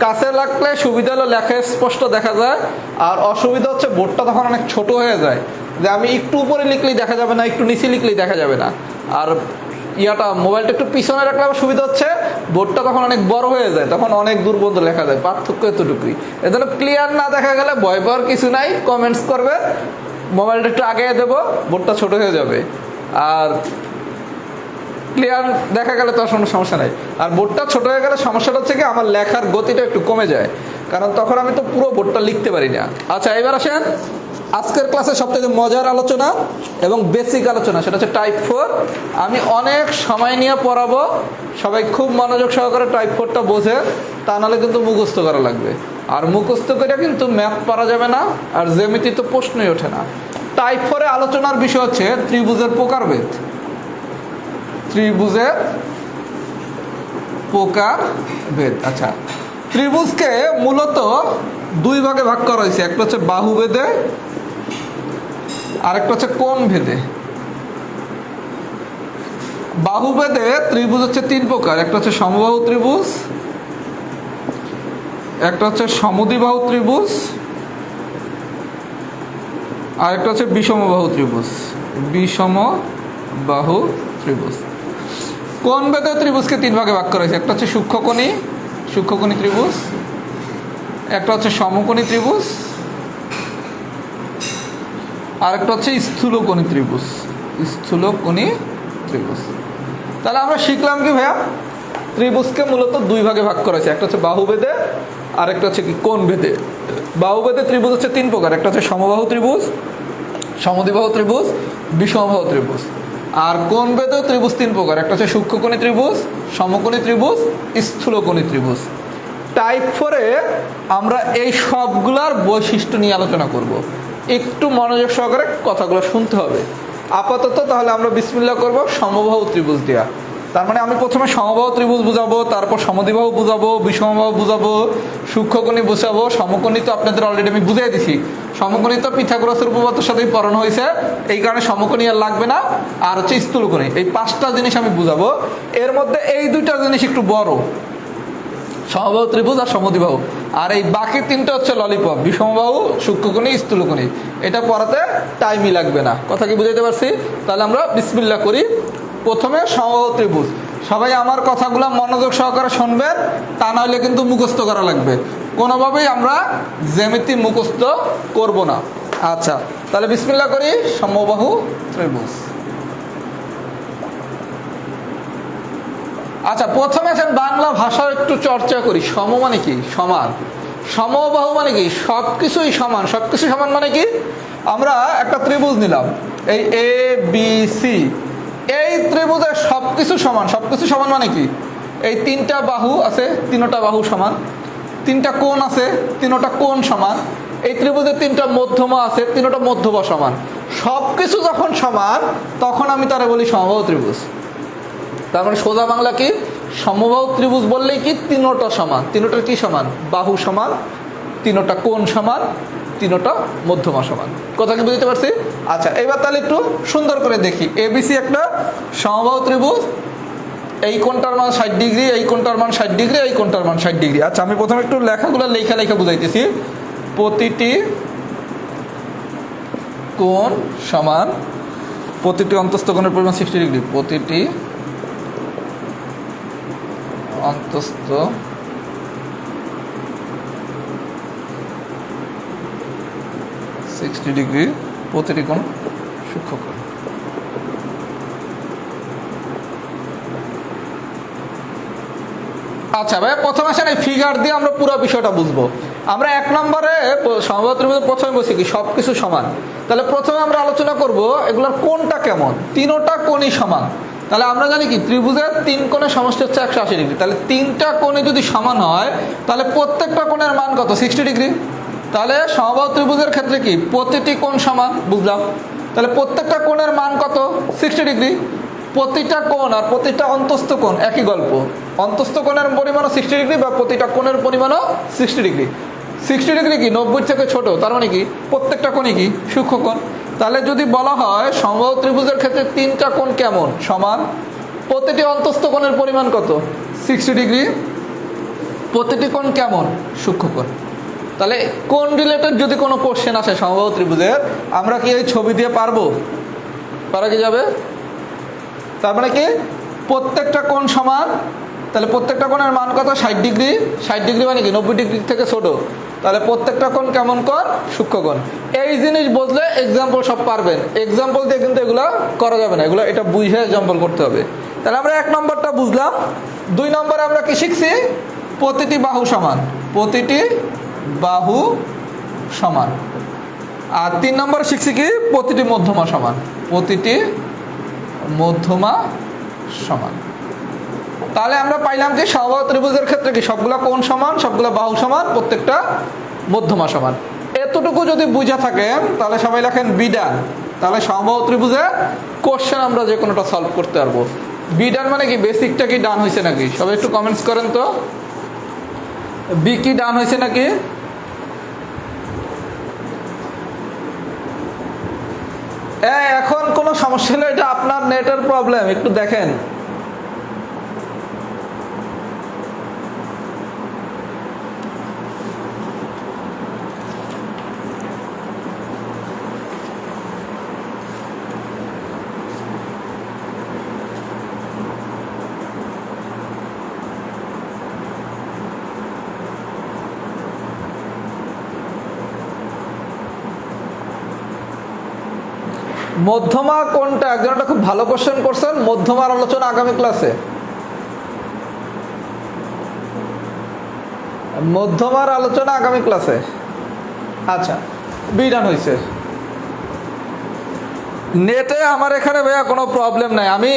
কাছে রাখলে সুবিধা হলো লেখা স্পষ্ট দেখা যায়, আর অসুবিধা হচ্ছে বোর্ডটা তখন অনেক ছোট হয়ে যায়, যে আমি একটু উপরে লিখলেই দেখা যাবে না, একটু নিচে লিখলেই দেখা যাবে না। আর ইয়াটা মোবাইলটা একটু পিছনে রাখলে আমার সুবিধা হচ্ছে বোর্ডটা তখন অনেক বড় হয়ে যায়, তখন অনেক দূর পর্যন্ত লেখা যায়, পার্থক্য এতটুকুই। এজন্য ক্লিয়ার না দেখা গেলে ভয় পাওয়ার কিছু নাই, কমেন্টস করবে, মোবাইলটা একটু আগে দেবো, বোর্ডটা ছোট হয়ে যাবে। আর ক্লিয়ার দেখা গেলে তো কোনো সমস্যা নাই। আর বোর্ডটা ছোট হয়ে গেলে সমস্যাটা হচ্ছে কি, আমার লেখার গতিটা একটু কমে যায়, কারণ তখন আমি তো পুরো বোর্ডটা লিখতে পারি না। আচ্ছা, এবার আসেন আজকের ক্লাসে সবথেকে মজার আলোচনা এবং বেসিক আলোচনা, সেটা হচ্ছে টাইপ 4। আমি অনেক সময় নিয়ে পড়াবো, সবাই খুব মনোযোগ সহকারে টাইপ 4টা বোঝে, তা নাহলে কিন্তু মুখস্থ করা লাগবে। আর মুখস্থ করে কিন্তু ম্যাথ পারা যাবে না, আর জ্যামিতি তো প্রশ্নই ওঠে না। টাইপ 4 এ আলোচনার বিষয় হচ্ছে ত্রিভুজের প্রকারভেদ। ত্রিভুজের প্রকারভেদ। আচ্ছা, ত্রিভুজকে মূলত দুই ভাগে ভাগ করা হয়েছে, একটা হচ্ছে বাহুভেদে আর একটা হচ্ছে কোণ ভেদে। বাহুভেদে ত্রিভুজ হচ্ছে তিন প্রকার, একটা হচ্ছে সমবাহু ত্রিভুজ, একটা হচ্ছে সমদ্বিবাহু ত্রিভুজ, আর একটা হচ্ছে বিষমবাহু ত্রিভুজ। বিষমবাহু ত্রিভুজ। কোণ ভেদে ত্রিভুজকে তিন ভাগে ভাগ করা হয়েছে, একটা হচ্ছে সূক্ষ্মকোণী ত্রিভুজ, একটা হচ্ছে সমকোণী ত্রিভুজ, আর একটা হচ্ছে স্থূলকোণী ত্রিভুজ। স্থূলকোণী ত্রিভুজ। তাহলে আমরা শিখলাম কি ভাইয়া, ত্রিভুজকে মূলত দুই ভাগে ভাগ করা হয়েছে, একটা হচ্ছে বাহুভেদে আর একটা হচ্ছে কি কোণ ভেদে। বাহুভেদে ত্রিভুজ হচ্ছে তিন প্রকার, একটা হচ্ছে সমবাহু ত্রিভুজ, সমদ্বিবাহু ত্রিভুজ, বিষমবাহু ত্রিভুজ। আর কোণ ভেদে ত্রিভুজ তিন প্রকার, একটা হচ্ছে সূক্ষ্মকোণী ত্রিভুজ, সমকোণী ত্রিভুজ, স্থূলকোণী ত্রিভুজ। টাইপ 4 এ আমরা এই সবগুলার বৈশিষ্ট্য নিয়ে আলোচনা করব। একটু মনোযোগ সহকারে কথাগুলো শুনতে হবে। আপাতত তাহলে আমরা বিসমিল্লাহ করব সমবাহু ত্রিভুজ দিয়া। তার মানে আমি প্রথমে সমবাহু ত্রিভুজ বুঝাবো, তারপর সমদ্বিবাহু বুঝাবো, বিষমবাহু বুঝাবো, সূক্ষ্মকোণী বুঝাবো। সমকোণী তো আপনাদের অলরেডি আমি বুঝিয়ে দিছি। সমকোণী তো পিথাগোরাসের উপপাদ্যের সাথেই পড়ানো হয়েছে, এই কারণে সমকোণী আর লাগবে না। আর হচ্ছে স্থূলকোণী। এই পাঁচটা জিনিস আমি বুঝাবো। এর মধ্যে এই দুইটা জিনিস একটু বড়, সমবাহু ত্রিভুজ আর সমদ্বিবাহু। আর এই বাকি তিনটা হচ্ছে ললিপপ, বিষমবাহু, সূক্ষ্মকোণী, স্থূলকোণী। এটা পড়াতে টাইমই লাগবে না। কথা কি বুঝাইতে পারছি? তাহলে আমরা বিসমিল্লাহ করি। প্রথমে সমবাহু ত্রিভুজ। সবাই আমার কথাগুলো মনোযোগ সহকারে শুনবেন, তা নাহলে কিন্তু মুখস্থ করা লাগবে। কোনোভাবেই আমরা জ্যামিতি মুখস্থ করব না। আচ্ছা, তাহলে বিসমিল্লাহ করি। সমবাহু ত্রিভুজ। আচ্ছা, প্রথমে আসেন বাংলা ভাষার একটু চর্চা করি। সম মানে কি? সমান। সমবাহু মানে কি? সবকিছুই সমান। সবকিছু সমান মানে কি? আমরা একটা ত্রিভুজ নিলাম, এই এ বি সি। এই ত্রিভুজের সবকিছু সমান। সবকিছু সমান মানে কি? এই তিনটা বাহু আছে, তিনটা বাহু সমান। তিনটা কোণ আছে, তিনটা কোণ সমান। এই ত্রিভুজের তিনটা মধ্যমা আছে, তিনটা মধ্যমা সমান। সবকিছু যখন সমান, তখন আমি তারে বলি সমবাহু ত্রিভুজ। তার মানে সোজা বাংলা কি? সমবাহু ত্রিভুজ বললেই কি তিনটা সমান। তিনটার কি সমান? বাহু সমান, তিনটা কোণ সমান, তিনটা মধ্যমা সমান। কথা কি বুঝতে পারছি? আচ্ছা, এবার তাহলে একটু সুন্দর করে দেখি। এবিসি একটা সমবাহু ত্রিভুজ। এই কোণটার মান 60 ডিগ্রি, এই কোণটার মান 60 ডিগ্রি, এই কোণটার মান 60 ডিগ্রি। আচ্ছা, আমি প্রথমে একটু লেখাগুলো লেখা বুঝাইতেছি। প্রতিটি কোণ সমান, প্রতিটি অন্তস্থ কোণের পরিমাণ 60 ডিগ্রি। প্রতিটি অন্তস্থ ডিগ্রি, প্রতিটি কোণ সূক্ষ্মকোণ। আচ্ছা ভাই, প্রথমে আসেন এই ফিগার দিয়ে আমরা পুরো বিষয়টা বুঝবো। আমরা এক নম্বরে সমবাহু ত্রিভুজের প্রথমে বলছি কি সবকিছু সমান। তাহলে প্রথমে আমরা আলোচনা করব এগুলোর কোণটা কেমন। তিনটা কোণই সমান। তাহলে আমরা জানি কি ত্রিভুজের তিন কোণের সমষ্টি হচ্ছে 180 ডিগ্রি। তাহলে তিনটা কোণই যদি সমান হয়, তাহলে প্রত্যেকটা কোণের মান কত? 60 ডিগ্রি। তাহলে সমবাহু ত্রিভুজের ক্ষেত্রে কি প্রতিটি কোণ সমান, বুঝলাম। তাহলে প্রত্যেকটা কোণের মান কত? 60 ডিগ্রি। প্রতিটা কোণ আর প্রতিটা অন্তস্থ কোণ একই গল্প। অন্তস্থ কোণের পরিমাণও 60 ডিগ্রি, বা প্রতিটা কোণের পরিমাণও 60 ডিগ্রি। 60 ডিগ্রি কি 90 থেকে ছোট, তার মানে কি প্রত্যেকটা কোণই কি সূক্ষ্মকোণ। তাহলে যদি বলা হয় সমবাহু ত্রিভুজের ক্ষেত্রে তিনটা কোণ কেমন? সমান। প্রতিটি অন্তস্থ কোণের পরিমাণ কত? 60 ডিগ্রি। প্রতিটি কোণ কেমন? সূক্ষ্মকোণ। তাহলে কোণ রিলেটেড যদি কোনো কোশ্চেন আসে সমবাহু ত্রিভুজের, আমরা কি এই ছবি দিয়ে পারবো? পারা কি যাবে? তার মানে কি প্রত্যেকটা কোণ সমান। তাহলে প্রত্যেকটা কোণের মান কত? 60 ডিগ্রি। 60 ডিগ্রি মানে কি 90 ডিগ্রি থেকে ছোট। তাহলে প্রত্যেকটা কোণ কেমন কোণ? সূক্ষ্মকোণ। এই জিনিস বুঝলে এক্সাম্পল সব পারবেন। এক্সাম্পল দিয়ে কিন্তু এগুলো করা যাবে না, এগুলো এটা বুঝে এক্সাম্পল করতে হবে। তাহলে আমরা এক নম্বরটা বুঝলাম। দুই নম্বরে আমরা কি শিখছি? প্রতিটি বাহু সমান। প্রতিটি বাহু সমান। আর 3 নম্বরে শিখছি কি প্রতিটি মধ্যমা সমান, প্রতিটি মধ্যমা সমান। তাহলে আমরা পাইলাম কি সমবাহু ত্রিভুজের ক্ষেত্রে কি সবগুলা কোণ সমান, সবগুলা বাহু সমান, প্রত্যেকটা মধ্যমা সমান। এতটুকু যদি বুঝা থাকেন তাহলে সবাই লেখেন বিডান। তাহলে সমবাহু ত্রিভুজে কোশ্চেন আমরা যে কোনোটা সলভ করতে পারবো। বিডান মানে কি বেসিকটা কি ডান হয়েছে নাকি, সবাই একটু কমেন্টস করেন তো। বি কি ডান হয়েছে নাকি? এখন কোনো সমস্যা হলে এটা আপনার নেটের প্রবলেম, একটু দেখেন। মধ্যমা কোনটা? একজন একটা খুব ভালো কোশ্চেন করছেন। মধ্যমার আলোচনা আগামী ক্লাসে, মধ্যমার আলোচনা আগামী ক্লাসে। আচ্ছা, বিডান হয়েছে। নেটে আমার এখানে ভাইয়া কোনো প্রবলেম নাই। আমি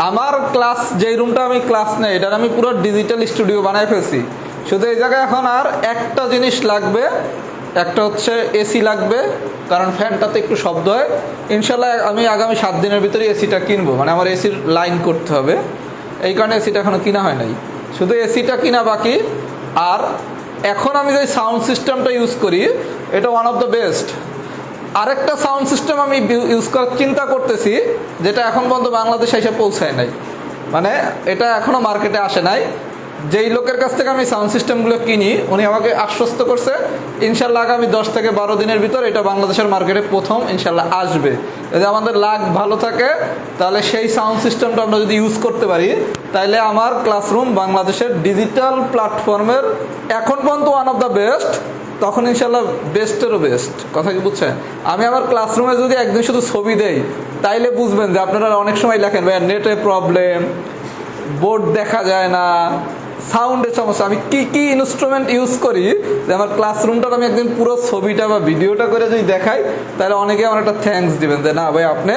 আমার ক্লাস যেই রুমটা আমি ক্লাস নেই এটার আমি পুরো ডিজিটাল স্টুডিও বানায় ফেলছি। শুধু এই জায়গায় এখন আর একটা জিনিস লাগবে, একটা হচ্ছে এসি লাগবে, কারণ ফ্যানটাতে একটু শব্দ হয়। ইনশাল্লাহ আমি আগামী 7 দিনের ভিতরে এসিটা কিনবো, মানে আমার এসির লাইন করতে হবে, এই কারণে এসিটা এখনও কিনা হয় নাই, শুধু এসিটা কিনা বাকি। আর এখন আমি যে সাউন্ড সিস্টেমটা ইউজ করি এটা ওয়ান অফ দ্য বেস্ট। আরেকটা সাউন্ড সিস্টেম আমি ইউজ করার চিন্তা করতেছি, যেটা এখন পর্যন্ত বাংলাদেশে এসে পৌঁছায় নাই, মানে এটা এখনও মার্কেটে আসে নাই। যেই লোকের কাছ থেকে আমি সাউন্ড সিস্টেমগুলো কিনি উনি আমাকে আশ্বস্ত করছে ইনশাল্লাহ আগামী 10 থেকে 12 দিনের ভিতর এটা বাংলাদেশের মার্কেটে প্রথম ইনশাল্লাহ আসবে। যদি আমাদের লাক ভালো থাকে তাহলে সেই সাউন্ড সিস্টেমটা আমরা যদি ইউজ করতে পারি তাহলে আমার ক্লাসরুম বাংলাদেশের ডিজিটাল প্ল্যাটফর্মের এখন পর্যন্ত ওয়ান অফ দ্য বেস্ট, তখন ইনশাল্লাহ বেস্টেরও বেস্ট। কথা কি বুঝছেন? আমি আমার ক্লাসরুমে যদি একদিন শুধু ছবি দেই তাইলে বুঝবেন যে আপনারা অনেক সময় লেখেন ভাইয়া নেটে প্রবলেম, বোর্ড দেখা যায় না, সাউন্ডের সমস্যা। আমি কি কি ইনস্ট্রুমেন্ট ইউজ করি যে আমার ক্লাসরুমটার আমি একদিন পুরো ছবিটা বা ভিডিওটা করে যদি দেখাই তাহলে অনেকে আমার একটা থ্যাঙ্কস দিবেন যে না ভাই আপনি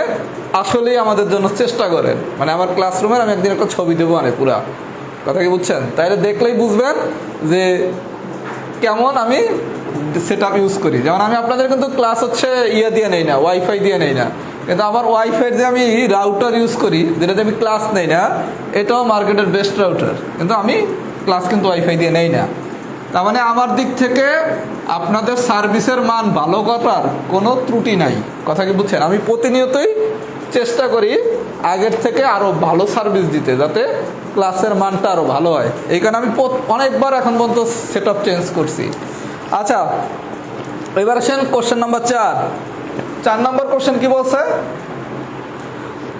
আসলেই আমাদের জন্য চেষ্টা করেন, মানে আমার ক্লাসরুমের আমি একদিন একটা ছবি দেবো মানে পুরা। কথা কি বুঝছেন? তাইলে দেখলেই বুঝবেন যে কেমন আমি সেট আপ ইউজ করি। যেমন আমি আপনাদের কিন্তু ক্লাস হচ্ছে ইয়ে দিয়ে নেই না, ওয়াইফাই দিয়ে নেই না, কিন্তু আমার ওয়াইফাই যে আমি রাউটার ইউজ করি যেটাতে আমি ক্লাস নেই না, এটাও মার্কেটের বেস্ট রাউটার, কিন্তু আমি ক্লাস কিন্তু ওয়াইফাই দিয়ে নেই না। তার মানে আমার দিক থেকে আপনাদের সার্ভিসের মান ভালো করার কোনো ত্রুটি নাই। কথা কি বুঝছেন? আমি প্রতিনিয়তই চেষ্টা করি আগের থেকে আরও ভালো সার্ভিস দিতে, যাতে ক্লাসের মানটা আরও ভালো হয়। এই কারণে আমি অনেকবার এখন পর্যন্ত সেট আপ চেঞ্জ করছি। আচ্ছা, এবার আসেন কোশ্চেন নাম্বার 4 নম্বর কোশ্চেন কি বলছে?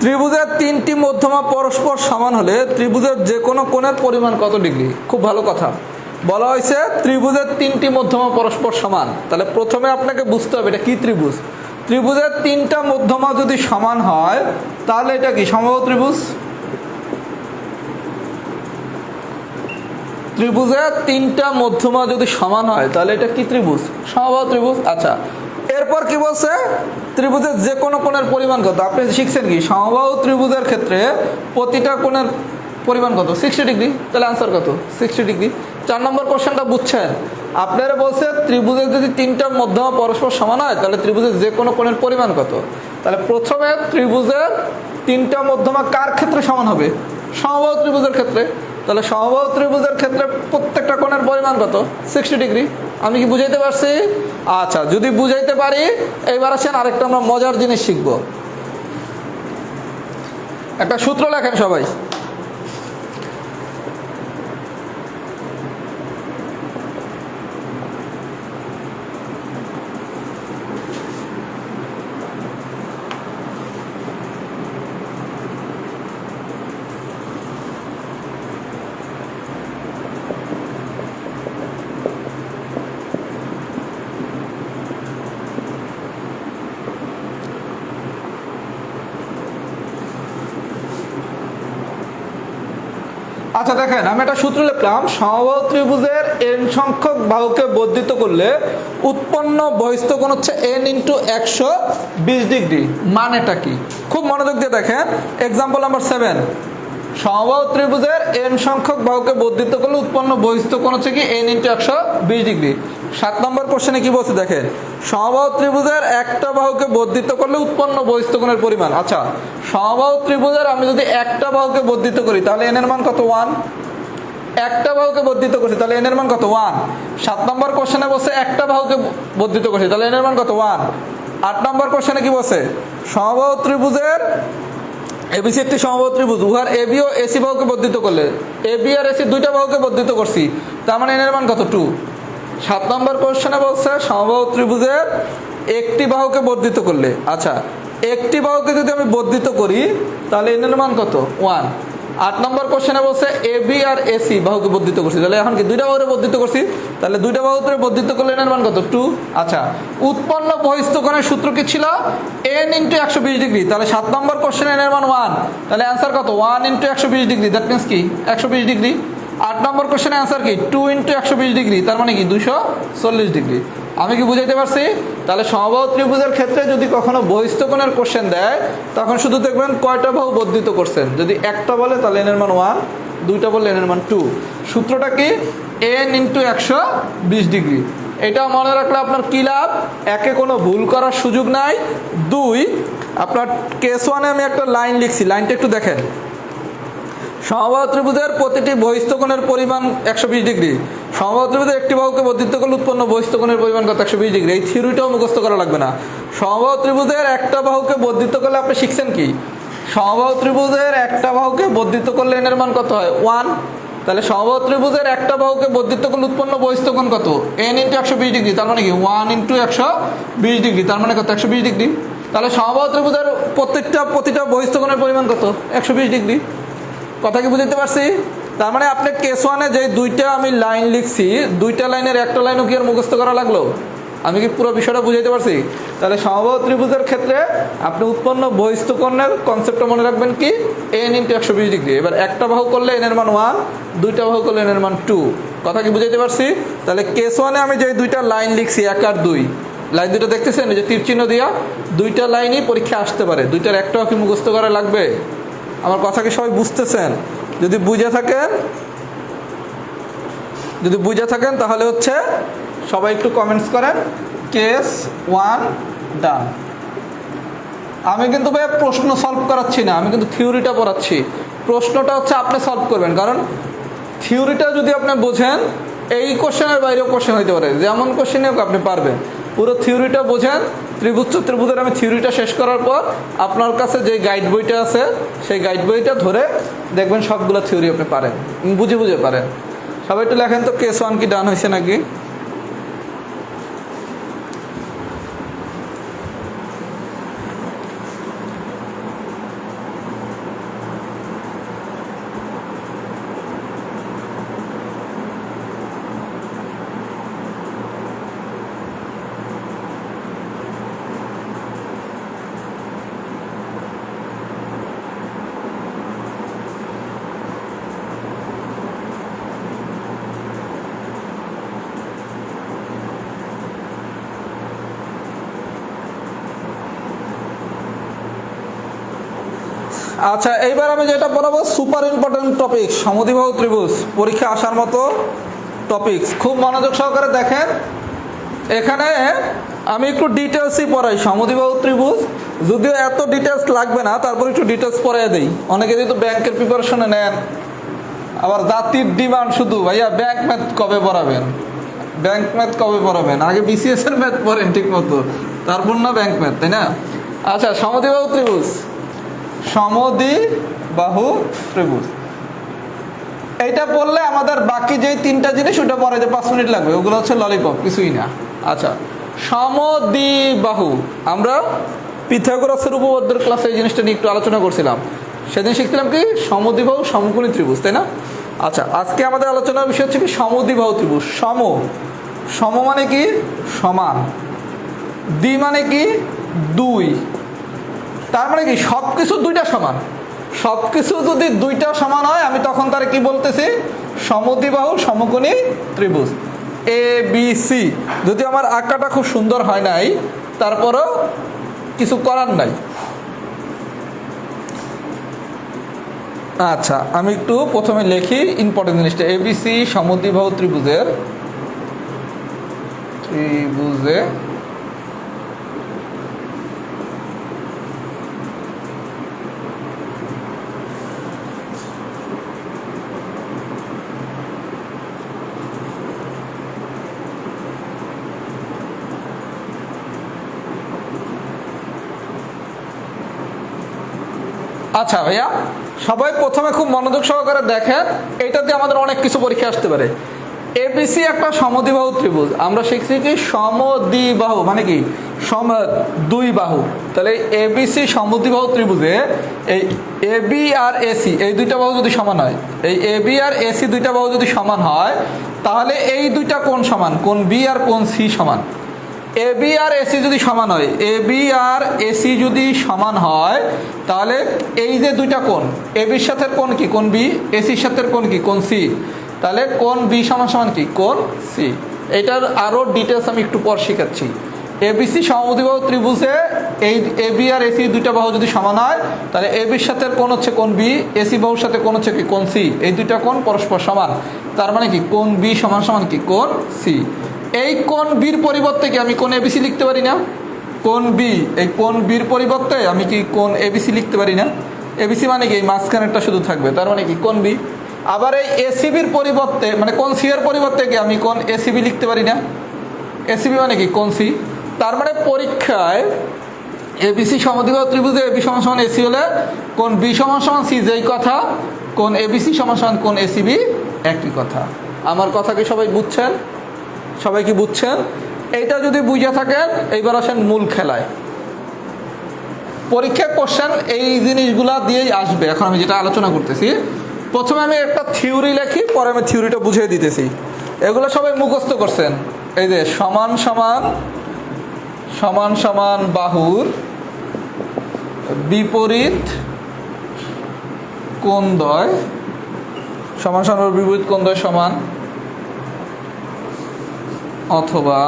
ত্রিভুজের 3টি মধ্যমা পরস্পর সমান হলে ত্রিভুজের যে কোনো কোণের পরিমাণ কত ডিগ্রি? খুব ভালো কথা বলা হয়েছে। ত্রিভুজের 3টি মধ্যমা পরস্পর সমান, তাহলে প্রথমে আপনাকে বুঝতে হবে এটা কি ত্রিভুজ। ত্রিভুজের 3টা মধ্যমা যদি সমান হয় তাহলে এটা কি সমবাহু ত্রিভুজ। ত্রিভুজের 3টা মধ্যমা যদি সমান হয় তাহলে এটা কি ত্রিভুজ? সমবাহু ত্রিভুজ। আচ্ছা, এরপর কি বলছে? ত্রিভুজের যে কোনো কোণের পরিমাণ কত? আপনি শিখছেন কি সমবাহু ত্রিভুজের ক্ষেত্রে প্রতিটা কোণের পরিমাণ কত? 60 ডিগ্রি। তাহলে আনসার কত? 60 ডিগ্রি। 4 নম্বর কোশ্চেনটা বুঝছেন? আপনারা বলছে ত্রিভুজের যদি 3টা মধ্যমা পরস্পর সমান হয় তাহলে ত্রিভুজের যে কোনো কোণের পরিমাণ কত? তাহলে প্রথমে ত্রিভুজের 3টা মধ্যমা কার ক্ষেত্রে সমান হবে? সমবাহু ত্রিভুজের ক্ষেত্রে। তাহলে সমবাহু ত্রিভুজের ক্ষেত্রে প্রত্যেকটা কোণের পরিমাণ কত? 60 ডিগ্রি। আমি কি বুঝাইতে পারছি? আচ্ছা, যদি বুঝাইতে পারি এইবার আসেন আরেকটা আমরা মজার জিনিস শিখব। একটা সূত্র লেখেন সবাই। আচ্ছা দেখেন, আমি একটা সূত্র লিখলাম, সমবাহু ত্রিভুজের n সংখ্যক বাহুকে বর্ধিত করলে উৎপন্ন বহিস্থ কোণ হচ্ছে n ইন্টু 120 ডিগ্রি। মানেটা কি? খুব মনোযোগ দিয়ে দেখেন। এক্সাম্পল নাম্বার 7, সমবাহু ত্রিভুজের n সংখ্যক বাহুকে বর্ধিত করলে উৎপন্ন বহিস্থ কোণ হচ্ছে কি n ইন্টু 120 ডিগ্রি। 7 নম্বর কোশ্চেনে কি বলছে দেখেন, সমবাহু ত্রিভুজের একটা বাহুকে বর্ধিত করলে উৎপন্ন বহিস্থ কোণের পরিমাণ। আচ্ছা, সমবাহু ত্রিভুজের আমি যদি একটা বাহুকে বর্ধিত করি তাহলে n এর মান কত? 1। একটা বাহুকে বর্ধিত করছি তাহলে n এর মান কত? 1। 7 নম্বর কোশ্চেনে বলছে একটা বাহুকে বর্ধিত করছি তাহলে n এর মান কত? 1। 8 নম্বর কোশ্চেনে কি বলছে, সমবাহু ত্রিভুজের এবিসি একটি সমবাহু ত্রিভুজ, উহার এবি ও এসি বাহুকে বর্ধিত করলে, এবি আর এসি দুইটা বাহুকে বর্ধিত করছি, তার মানে n এর মান কত? 2। 7 নম্বর কোশ্চেনে বলছে সমবাহু ত্রিভুজের একটি বাহুকে বর্ধিত করলে, আচ্ছা একটি বাহুকে যদি আমি বর্ধিত করি তাহলে n এর মান কত? 1। 8 নম্বর কোশ্চেনে বলছে এবি আর এসি বাহুকে বর্ধিত করছি, তাহলে এখন কি দুইটা বাহুকে বর্ধিত করছি, তাহলে দুইটা বাহুকে বর্ধিত করলে n এর মান কত? 2। আচ্ছা, উৎপন্ন বহিস্থ কোণের সূত্র কি ছিল? n into 120 degree. তাহলে 7 নম্বর কোশ্চেনে n এর মান 1, তাহলে অ্যান্সার কত? 1 ইন্টু 120 ডিগ্রি, দ্যাট মিনস কি 120 ডিগ্রি। 8 নম্বর কোশ্চেনে অ্যান্সার কি? 2 ইন্টু 120 ডিগ্রি, তার মানে কি 240 ডিগ্রি। আমি কি বুঝাইতে পারছি? তাহলে সমবাহু ত্রিভুজের ক্ষেত্রে যদি কখনো বহিস্থ কোণের কোশ্চেন দেয় তখন শুধু দেখবেন কয়টা বাহু বর্ধিত করছেন। যদি একটা বলে তাহলে n এর মান 1, দুইটা বললে n এর মান 2। সূত্রটা কি? n into 120 degree. এটা মনে রাখলে আপনার কি লাভ? একে কোনো ভুল করার সুযোগ নাই। 2, আপনার কেস 1-এ আমি একটা লাইন লিখছি, লাইনটা একটু দেখেন। সমবাহু ত্রিভুজের প্রতিটি বহিস্থ কোণের পরিমাণ 120 ডিগ্রি। সমবাহু ত্রিভুজের একটি বাহুকে বর্ধিত করলে উৎপন্ন বহিস্থ কোণের পরিমাণ কত? 120 ডিগ্রি। এই থিওরিটাও মুখস্থ করা লাগবে না। সমবাহু ত্রিভুজের একটা বাহুকে বর্ধিত করলে আপনি শিখছেন কি? সমবাহু ত্রিভুজের একটা বাহুকে বর্ধিত করলে n এর মান কত হয়? 1। তাহলে সমবাহু ত্রিভুজের একটা বাহুকে বর্ধিত করলে উৎপন্ন বহিস্থ কোণ কত? n ইন্টু 120 ডিগ্রি, তার মানে কি 1 ইন্টু 120 ডিগ্রি, তার মানে কত? 120 ডিগ্রি। তাহলে সমবাহু ত্রিভুজের প্রতিটা বহিস্থ কোণের পরিমাণ কত? 120 ডিগ্রি। কথা কি বুঝতে পারছি? তার মানে আপনি কেস 1-এ যে দুইটা আমি লাইন লিখছি, দুইটা লাইনের একটা লাইনও কি আর মুখস্থ করা লাগলো? আমি কি পুরো বিষয়টা বুঝাইতে পারছি? তাহলে সমবাহু ত্রিভুজের ক্ষেত্রে আপনি উৎপন্ন বহিস্থ কোণের কনসেপ্টটা মনে রাখবেন কি? n into 120 degree. এবার একটা বাহু করলে n এর মান 1, দুইটা বাহু করলে n এর মান 2। কথা কি বুঝাইতে পারছি? তাহলে কেস 1-এ আমি যে দুইটা লাইন লিখছি 1 আর 2, লাইন দুটো দেখতেছেন এই যে তীর চিহ্ন দিয়া, দুইটা লাইনই পরীক্ষা আসতে পারে, দুইটার একটাও কি মুখস্থ করা লাগবে? আমার কথা কি সবাই বুঝতেছেন? যদি বুঝে থাকেন তাহলে হচ্ছে সবাই একটু কমেন্টস করেন, কেস 1 ডান। আমি কিন্তু ভাই প্রশ্ন সলভ করাচ্ছি না, আমি কিন্তু থিওরিটা পড়াচ্ছি। প্রশ্নটা হচ্ছে আপনি সলভ করবেন, কারণ থিওরিটা যদি আপনি বোঝেন এই কোশ্চেনের বাইরেও কোশ্চেন হইতে পারে, যেমন কোশ্চেনে হোক আপনি পারবেন। পুরো থিওরিটা বোঝেন। ত্রিভুজ চতুর্ভুজের আমি থিওরিটা শেষ করার পর আপনার কাছে যে গাইড বইটা আছে সেই গাইড বইটা ধরে দেখবেন সবগুলো থিওরি আপনি পারেন, বুঝে পারেন। সবাই একটু লেখেন তো কেস 1 কি ডান হয়েছে নাকি? আচ্ছা, এইবার আমি যেটা বলবো সুপার ইম্পর্টেন্ট টপিক, সমদ্বিবাহু ত্রিভুজ, পরীক্ষা আসার মতো টপিকস। খুব মনোযোগ সহকারে দেখেন। এখানে আমি একটু ডিটেলসই পড়াই সমদ্বিবাহু ত্রিভুজ, যদিও এত ডিটেলস লাগবে না, তারপর একটু ডিটেলস পড়াই দেই। অনেকে যেহেতু ব্যাংকের প্রিপারেশনে নেন, আবার জাতির ডিমান্ড শুধু ভাইয়া ব্যাংক ম্যাথ কবে পড়াবেন? আগে বিসিএস এর ম্যাথ পড়েন ঠিক মতো, তারপর না ব্যাংক ম্যাথ, তাই না? আচ্ছা, সমদ্বিবাহু ত্রিভুজ এইটা পড়লে আমাদের বাকি যেই তিনটা জিনিস ওটা পরে যে 5 মিনিট লাগবে, ওগুলো হচ্ছে ললিপপ, কিছুই না। আচ্ছা, সমদ্বিবাহু আমরা পিথাগোরাসের উপপাদ্যের ক্লাসে এই জিনিসটা নিয়ে একটু আলোচনা করছিলাম। সেদিন শিখছিলাম কি সমদ্বিবাহু সমকোণী ত্রিভুজ, তাই না? আচ্ছা, আজকে আমাদের আলোচনার বিষয় হচ্ছে কি সমদ্বিবাহু ত্রিভুজ। সম মানে কি? সমান। দ্বি মানে কি? দুই। তার মানে কি সব কিছু দুইটা সমান, সব কিছু যদি দুইটা সমান হয় আমি তখন তার কি বলতেছি, সমদ্বিবাহু সমকোণী ত্রিভুজ এ বি সি। যদি আমার আঁকাটা খুব সুন্দর হয় নাই, তারপরেও কিছু করার নাই। আচ্ছা, আমি একটু প্রথমে লিখি ইম্পর্টেন্ট জিনিসটা। এবিসি সমদ্বিবাহু ত্রিভুজে আচ্ছা ভাইয়া, সবাই প্রথমে খুব মনোযোগ সহকারে দেখেন, এইটাতে আমাদের অনেক কিছু পরীক্ষা আসতে পারে। এবিসি একটা সমদ্বিবাহু ত্রিভুজ, আমরা শিখছি কি সমদ্বিবাহু মানে কি দুই বাহু। তাহলে এবিসি সমদ্বিবাহু ত্রিভুজে এই এবি আর এসি এই দুইটা বাহু যদি সমান হয়, এই এবি আর এসি দুইটা বাহু যদি সমান হয়, তাহলে এই দুইটা কোণ সমান, কোণ বি আর কোণ সি সমান। এবি আর এসি যদি সমান হয়, এবি আর এসি যদি সমান হয়, তাহলে এই যে দুইটা কোণ, এবির সাথে কোণ কি, কোণ বি, এসির সাথে কোণ কি, কোণ সি। তাহলে কোণ বি সমান সমান কি, কোণ সি। এটার আরও ডিটেলস আমি একটু পর শিখাচ্ছি। এবিসি সমদ্বিবাহু ত্রিভুজে এই এবি আর এসি দুইটা বাহু যদি সমান হয়, তাহলে এবির সাথে কোণ হচ্ছে কোণ বি, এসি বাহুর সাথে কোণ হচ্ছে কি, কোণ সি। এই দুইটা কোণ পরস্পর সমান, তার মানে কি কোণ বি সমান সমান কি, কোণ সি। এই কোণ বির পরিবর্তে কি আমি কোণ এবিসি লিখতে পারি না? কোণ বি, এই কোণ বির পরিবর্তে আমি কি কোণ এবিসি লিখতে পারি না? এবিসি মানে কি এই মাঝখানেরটা শুধু থাকবে, তার মানে কি কোণ বি। আবার এই এসিবির পরিবর্তে মানে কোণ সি এর পরিবর্তে কি আমি কোণ এসিবি লিখতে পারি না? এসিবি মানে কি কোণ সি। তার মানে পরীক্ষায় এবিসি সমদ্বিবাহু ত্রিভুজে এবি সমান সমান এসি হলে কোণ বি সমান সমান সি যেই কথা, কোণ এবিসি সমান সমান কোণ এসিবি একই কথা। আমার কথা কি সবাই বুঝছেন? সবাই কি বুঝছেন? এইটা যদি বুঝে থাকেন, এইবার আসেন মূল খেলায়। পরীক্ষার কোশ্চেন এই জিনিসগুলা দিয়েই আসবে। এখন আমি যেটা আলোচনা করতেছি, প্রথমে আমি একটা থিওরি লিখি, পরে আমি থিওরিটা বুঝিয়ে দিতেছি। এগুলো সবাই মুখস্থ করছেন। এই যে সমান সমান সমান সমান বাহুর বিপরীত কোণদ্বয়, সমান সমান বিপরীত কোণদ্বয় সমান, অথবা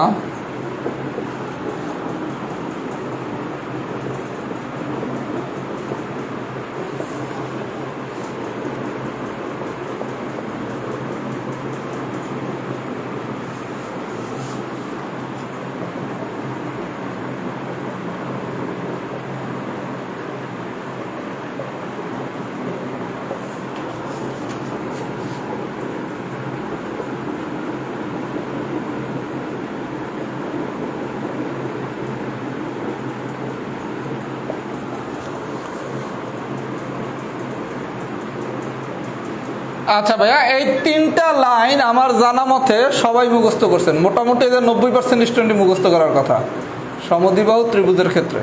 আচ্ছা ভাইয়া, এই তিনটা লাইন আমার জানা মতে সবাই মুখস্থ করছেন, মোটামুটি এদের 90% স্টুডেন্ট মুখস্থ করার কথা সমদ্বিবাহু ত্রিভুজের ক্ষেত্রে।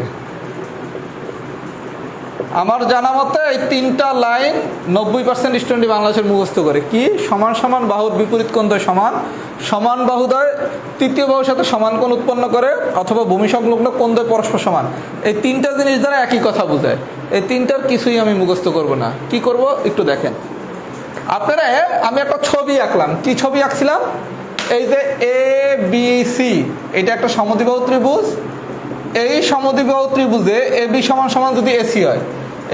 আমার জানা মতে এই তিনটা লাইন 90% স্টুডেন্ট বাংলাদেশের মুখস্থ করে। কি? সমান সমান বাহুর বিপরীত কোণদ্বয় সমান, সমান বাহুদ্বয় তৃতীয় বাহুর সাথে সমান কোণ উৎপন্ন করে, অথবা ভূমি সংলগ্ন কোণদ্বয় পরস্পর সমান। এই তিনটা জিনিস দ্বারা একই কথা বোঝায়। এই তিনটার কিছুই আমি মুখস্থ করব না। কি করব একটু দেখেন আপনারা। আমি একটা ছবি আঁকলাম। কি ছবি আঁকছিলাম? এই যে এ বি সি, এটা একটা সমদ্বিবাহু ত্রিভুজ। এই সমদ্বিবাহু ত্রিভুজে এ বি সমান সমান যদি এসি হয়,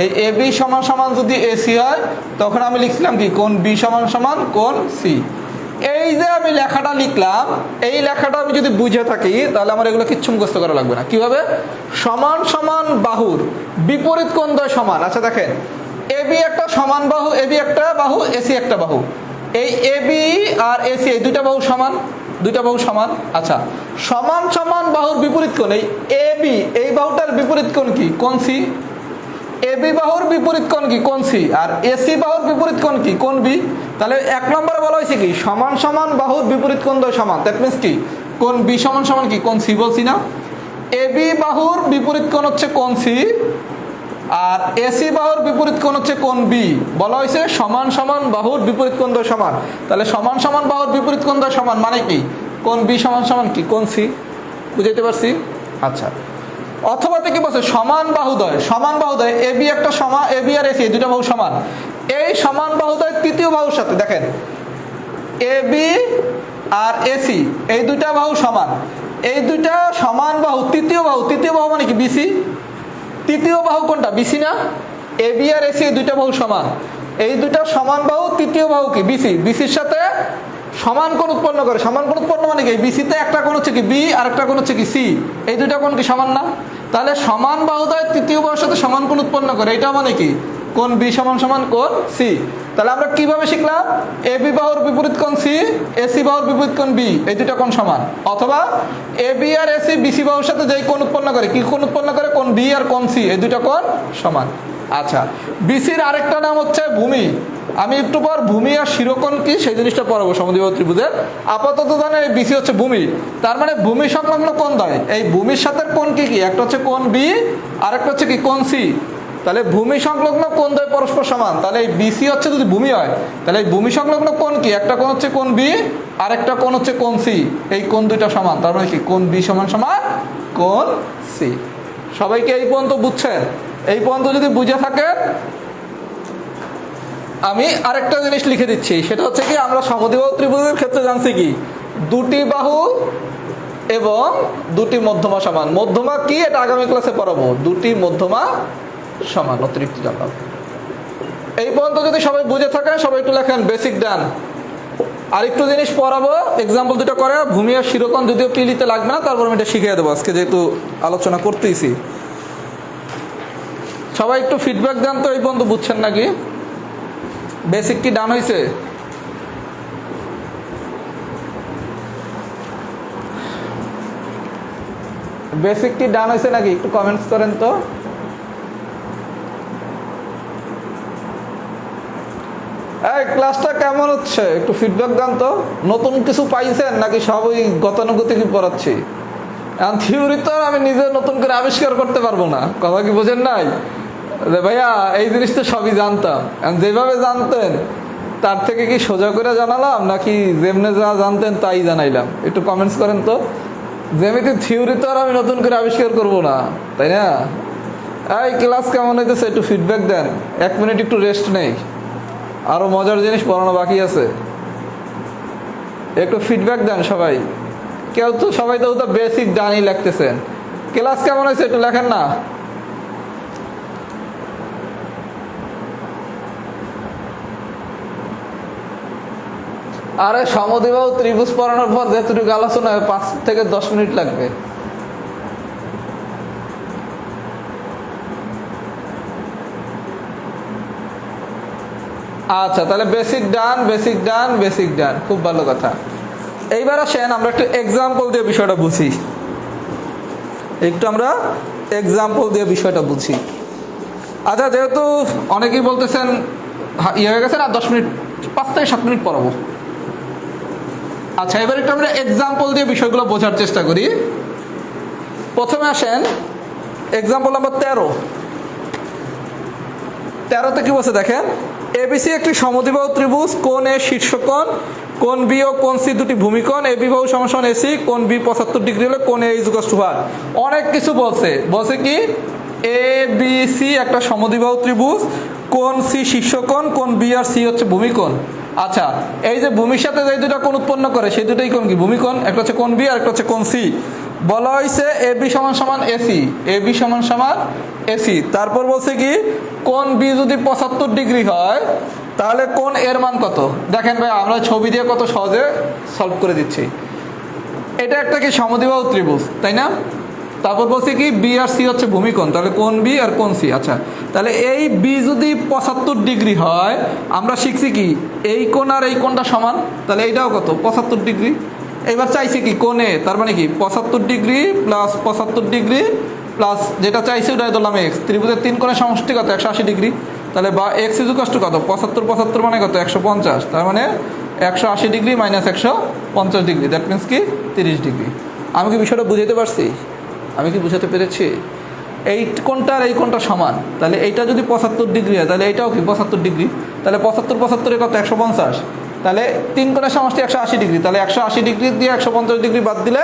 এই এ বি সমান সমান যদি এসি হয়, তখন আমি লিখছিলাম কি কোণ বি সমান সমান কোণ সি। এই যে আমি লেখাটা লিখলাম, এই লেখাটা আমি যদি বুঝে থাকি, তাহলে আমার এগুলো কিচ্ছু মুখস্থ করা লাগবে না। কিভাবে? সমান সমান বাহুর বিপরীত কোণদ্বয় সমান। আচ্ছা দেখেন, এবি একটা সমান বাহু, এবি একটা বাহু, এসি একটা বাহু। এই এবি আর এসি এই দুইটা বাহু সমান, দুইটা বাহু সমান। আচ্ছা, সমান সমান বাহুর বিপরীত কোণ, এই এবি এই বাহুটার বিপরীত কোণ কি? কোণ সি। এবি বাহুর বিপরীত কোণ কি? কোণ সি। আর এসি বাহুর বিপরীত কোণ কি? কোণ বি। তাহলে এক নম্বরে বলা হয়েছে কি সমান সমান বাহুর বিপরীত কোণদ্বয় সমান। দ্যাট মিনস কি কোণ বি সমান সমান কি কোণ সি বলছি না? এবি বাহুর বিপরীত কোণ হচ্ছে কোণ সি, আর এসি বাহুর বিপরীত কোণ হচ্ছে কোণ বি। বলা হয়েছে সমান সমান বাহুর বিপরীত কোণদ্বয় সমান। তাহলে সমান সমান বাহুর বিপরীত কোণদ্বয় সমান মানে কি কোণ বি সমান সমান কি কোণ সি। বুঝাইতে পারছি? আচ্ছা, অথবা কি বলছে সমান বাহুদ্বয়, সমান বাহুদ্বয় এবি একটা সমান, এবি আর এসি এই দুটো বাহু সমান, এই সমান বাহুদ্বয় তৃতীয় বাহুর সাথে দেখেন এবি আর এসি এই দুইটা বাহু সমান, এই দুইটা সমান বাহু তৃতীয় বাহু, তৃতীয় বাহু মানে কি বিসি, তৃতীয় বাহু কোনটা বিসি না, এবি আর এসি এই দুইটা বাহু সমান, এই দুইটা সমান বাহু তৃতীয় বাহু কি বিসি, বিসির সাথে সমান কোণ উৎপন্ন করে, সমান কোণ উৎপন্ন মানে কি বিসিতে একটা কোণ হচ্ছে কি বি আর একটা কোণ হচ্ছে কি সি, এই দুইটা কোণ কি সমান না, তাহলে সমান বাহুদ্বয় তৃতীয় বাহুর সাথে সমান কোণ উৎপন্ন করে, এটা মানে কি কোণ বি সমান সমান কোণ সি। তাহলে আমরা কিভাবে শিখলাম, এবি বাহুর বিপরীত কোণ সি, এসি বাহুর বিপরীত কোণ বি এই দুইটা কোণ সমান, অথবা এবি আর এসি বিসি বাহুর সাথে যেই কোণ উৎপন্ন করে, কি কোণ উৎপন্ন করে, কোণ বি আর কোণ সি এই দুইটা কোণ সমান। আচ্ছা, বিসির আরেকটা নাম হচ্ছে ভূমি, আমি একটু পর ভূমি আর শিরোকোণ কি সেই জিনিসটা পড়াবো সমদ্বিবাহু ত্রিভুজের, আপাতত জানেন এই বিসি হচ্ছে ভূমি, তার মানে ভূমি সংলগ্ন কোণ দ্বয়, এই ভূমির সাথে কোণ কি কি, একটা হচ্ছে কোণ বি আর একটা হচ্ছে কি কোণ সি, তাহলে ভূমি সংলগ্ন কোণ দ্বয় পরস্পর সমান, তাহলে এই বিসি হচ্ছে যদি ভূমি হয় তাহলে এই ভূমি সংলগ্ন কোণ কি, একটা কোণ হচ্ছে কোণ বি আর একটা কোণ হচ্ছে কোণ সি, এই কোণ দুইটা সমান, তার মানে কি কোণ বি সমান সমান কোণ সি। সবাইকে এই পর্যন্ত বুঝছেন? এই পর্যন্ত যদি বুঝে থাকেন আমি আরেকটা জিনিস লিখে দিচ্ছি, সেটা হচ্ছে কি আমরা সমদ্বিবাহু ত্রিভুজের ক্ষেত্রে জানছি কি দুটি বাহু এবং দুটি মধ্যমা সমান, মধ্যমা কি এটা আগামী ক্লাসে পড়াবো, দুটি মধ্যমা সমান অতিরিক্ত জানলাম। এই পর্যন্ত যদি সবাই বুঝে থাকেন সবাই একটু লেখেন বেসিক ডান। আরেকটু জিনিস পড়াবো, এক্সাম্পল দুটো করে, ভূমি আর শিরোকোণ যদিও পিলিতে লাগবে না, তারপর আমি এটা শিখিয়ে দেবো আজকে যেহেতু আলোচনা করতেইছি। সবাই একটু ফিডব্যাক দেন তো এই পর্যন্ত বুঝছেন নাকি, বেসিক কি ডান হয়েছে? বেসিক কি ডান হয়েছে নাকি একটু কমেন্টস করেন তো। এই ক্লাসটা কেমন হচ্ছে একটু ফিডব্যাক দেন তো, নতুন কিছু পাইছেন নাকি সব ওই গতানুগতিক পড়াচ্ছি, এখন থিওরি তো আমি নিজে নতুন করে আবিষ্কার করতে পারবো না, কথা কি বোঝেন নাই যে ভাইয়া এই জিনিসটা সবই জানতাম, যেভাবে জানতেন তার থেকে কি সোজা করে জানালাম নাকি যেমনে যা জানতেন তাই জানাইলাম, একটু কমেন্টস করেন তো। যেমিতি থিওরি তো আর আমি নতুন করে আবিষ্কার করবো না, তাই না? এই ক্লাস কেমন হইতেছে একটু ফিডব্যাক দেন, 1 মিনিট একটু রেস্ট নেই, আরো মজার জিনিস পড়ানো বাকি আছে, একটু ফিডব্যাক দেন সবাই। কেউ তো সবাই তো বেসিক ডানই লাগতেছেন, ক্লাস কেমন হয়েছে একটু লেখেন না। আরে সমদ্বিবাহু ত্রিভুজ পড়ানোর পর যেটুকু আলোচনা 5 থেকে 10 মিনিট লাগবে। আচ্ছা, তাহলে বেসিক ডান, বেসিক ডান, বেসিক ডান, খুব ভালো কথা। এইবার আসেন আমরা একটু এক্সাম্পল দিয়ে বিষয়টা বুঝি, একটু আমরা এক্সাম্পল দিয়ে বিষয়টা বুঝি। আচ্ছা, যেহেতু অনেকেই বলতেছেন ইয়ে হয়ে গেছে না, 10 মিনিট 5 থেকে 7 মিনিট পড়াবো। আচ্ছা, এবার একটু আমরা এক্সাম্পল দিয়ে বিষয়গুলো বোঝার চেষ্টা করি। প্রথমে আসেন এক্সাম্পল নাম্বার 13তে কি বলছে দেখেন, এবিসি একটি সমদ্বিবাহু ত্রিভুজ, কোণ এ শীর্ষকোণ, কোণ বি ও কোণ সি দুটি ভূমিকোণ, এবি বাহু সমান সমান এসি, কোণ বি 75 ডিগ্রি হলে কোণ এ ইজ ইকুয়াল টু ওয়ান। অনেক কিছু বলছে, বলছে কি এ বি সি একটা সমদ্বিবাহু ত্রিভুজ, কোণ সি শীর্ষকোণ, কোণ বি আর সি হচ্ছে ভূমিকোণ। আচ্ছা, এই যে ভূমির সাথে যে দুটা কোণ উৎপন্ন করে সেই দুটাই কোণ কি ভূমিকোণ, একটা হচ্ছে কোণ বি আর একটা হচ্ছে কোণ সি। বলা হয়েছে এ বি সমান সমান এসি, এ বি সমান সমান এসি। তারপর বলছে কি কোণ বি যদি 75 ডিগ্রি হয় তাহলে কোণ এর মান কত। দেখেন ভাই, আমরা ছবি দিয়ে কত সহজে সলভ করে দিচ্ছি। এটা একটা কি সমদ্বিবাহু ত্রিভুজ, তাই না? তারপর বলছে কি বি আর সি হচ্ছে ভূমিকোণ, তাহলে কোণ বি আর কোণ সি। আচ্ছা, তাহলে এই বি যদি 75 ডিগ্রি হয়, আমরা শিখছি কি এই কোণ আর এই কোণটা সমান, তাহলে এইটাও কত 75 ডিগ্রি। এবার চাইছে কি কোণ এ, তার মানে কি 75 ডিগ্রি প্লাস 75 ডিগ্রি প্লাস যেটা চাইছে ওটাই ধরলাম এক্স। ত্রিভুজের 3 কোণের সমষ্টি কত 180 ডিগ্রি, তাহলে বা এক্স ইজ ইকুয়াল টু কত 75 মানে কত 150, তার মানে 180 degree minus 150 degree, that means কি 30 ডিগ্রি। আমি কি বিষয়টা বুঝাতে পারছি? আমি কি বুঝাতে পেরেছি? এই কোণটা আর এই কোণটা সমান, তাহলে এইটা যদি 75 ডিগ্রি হয় তাহলে এইটাও কি 75 ডিগ্রি, তাহলে 75 কত 150, তাহলে 3 কোণের সমষ্টি 180 ডিগ্রি, তাহলে 180 ডিগ্রি দিয়ে 150 ডিগ্রি বাদ দিলে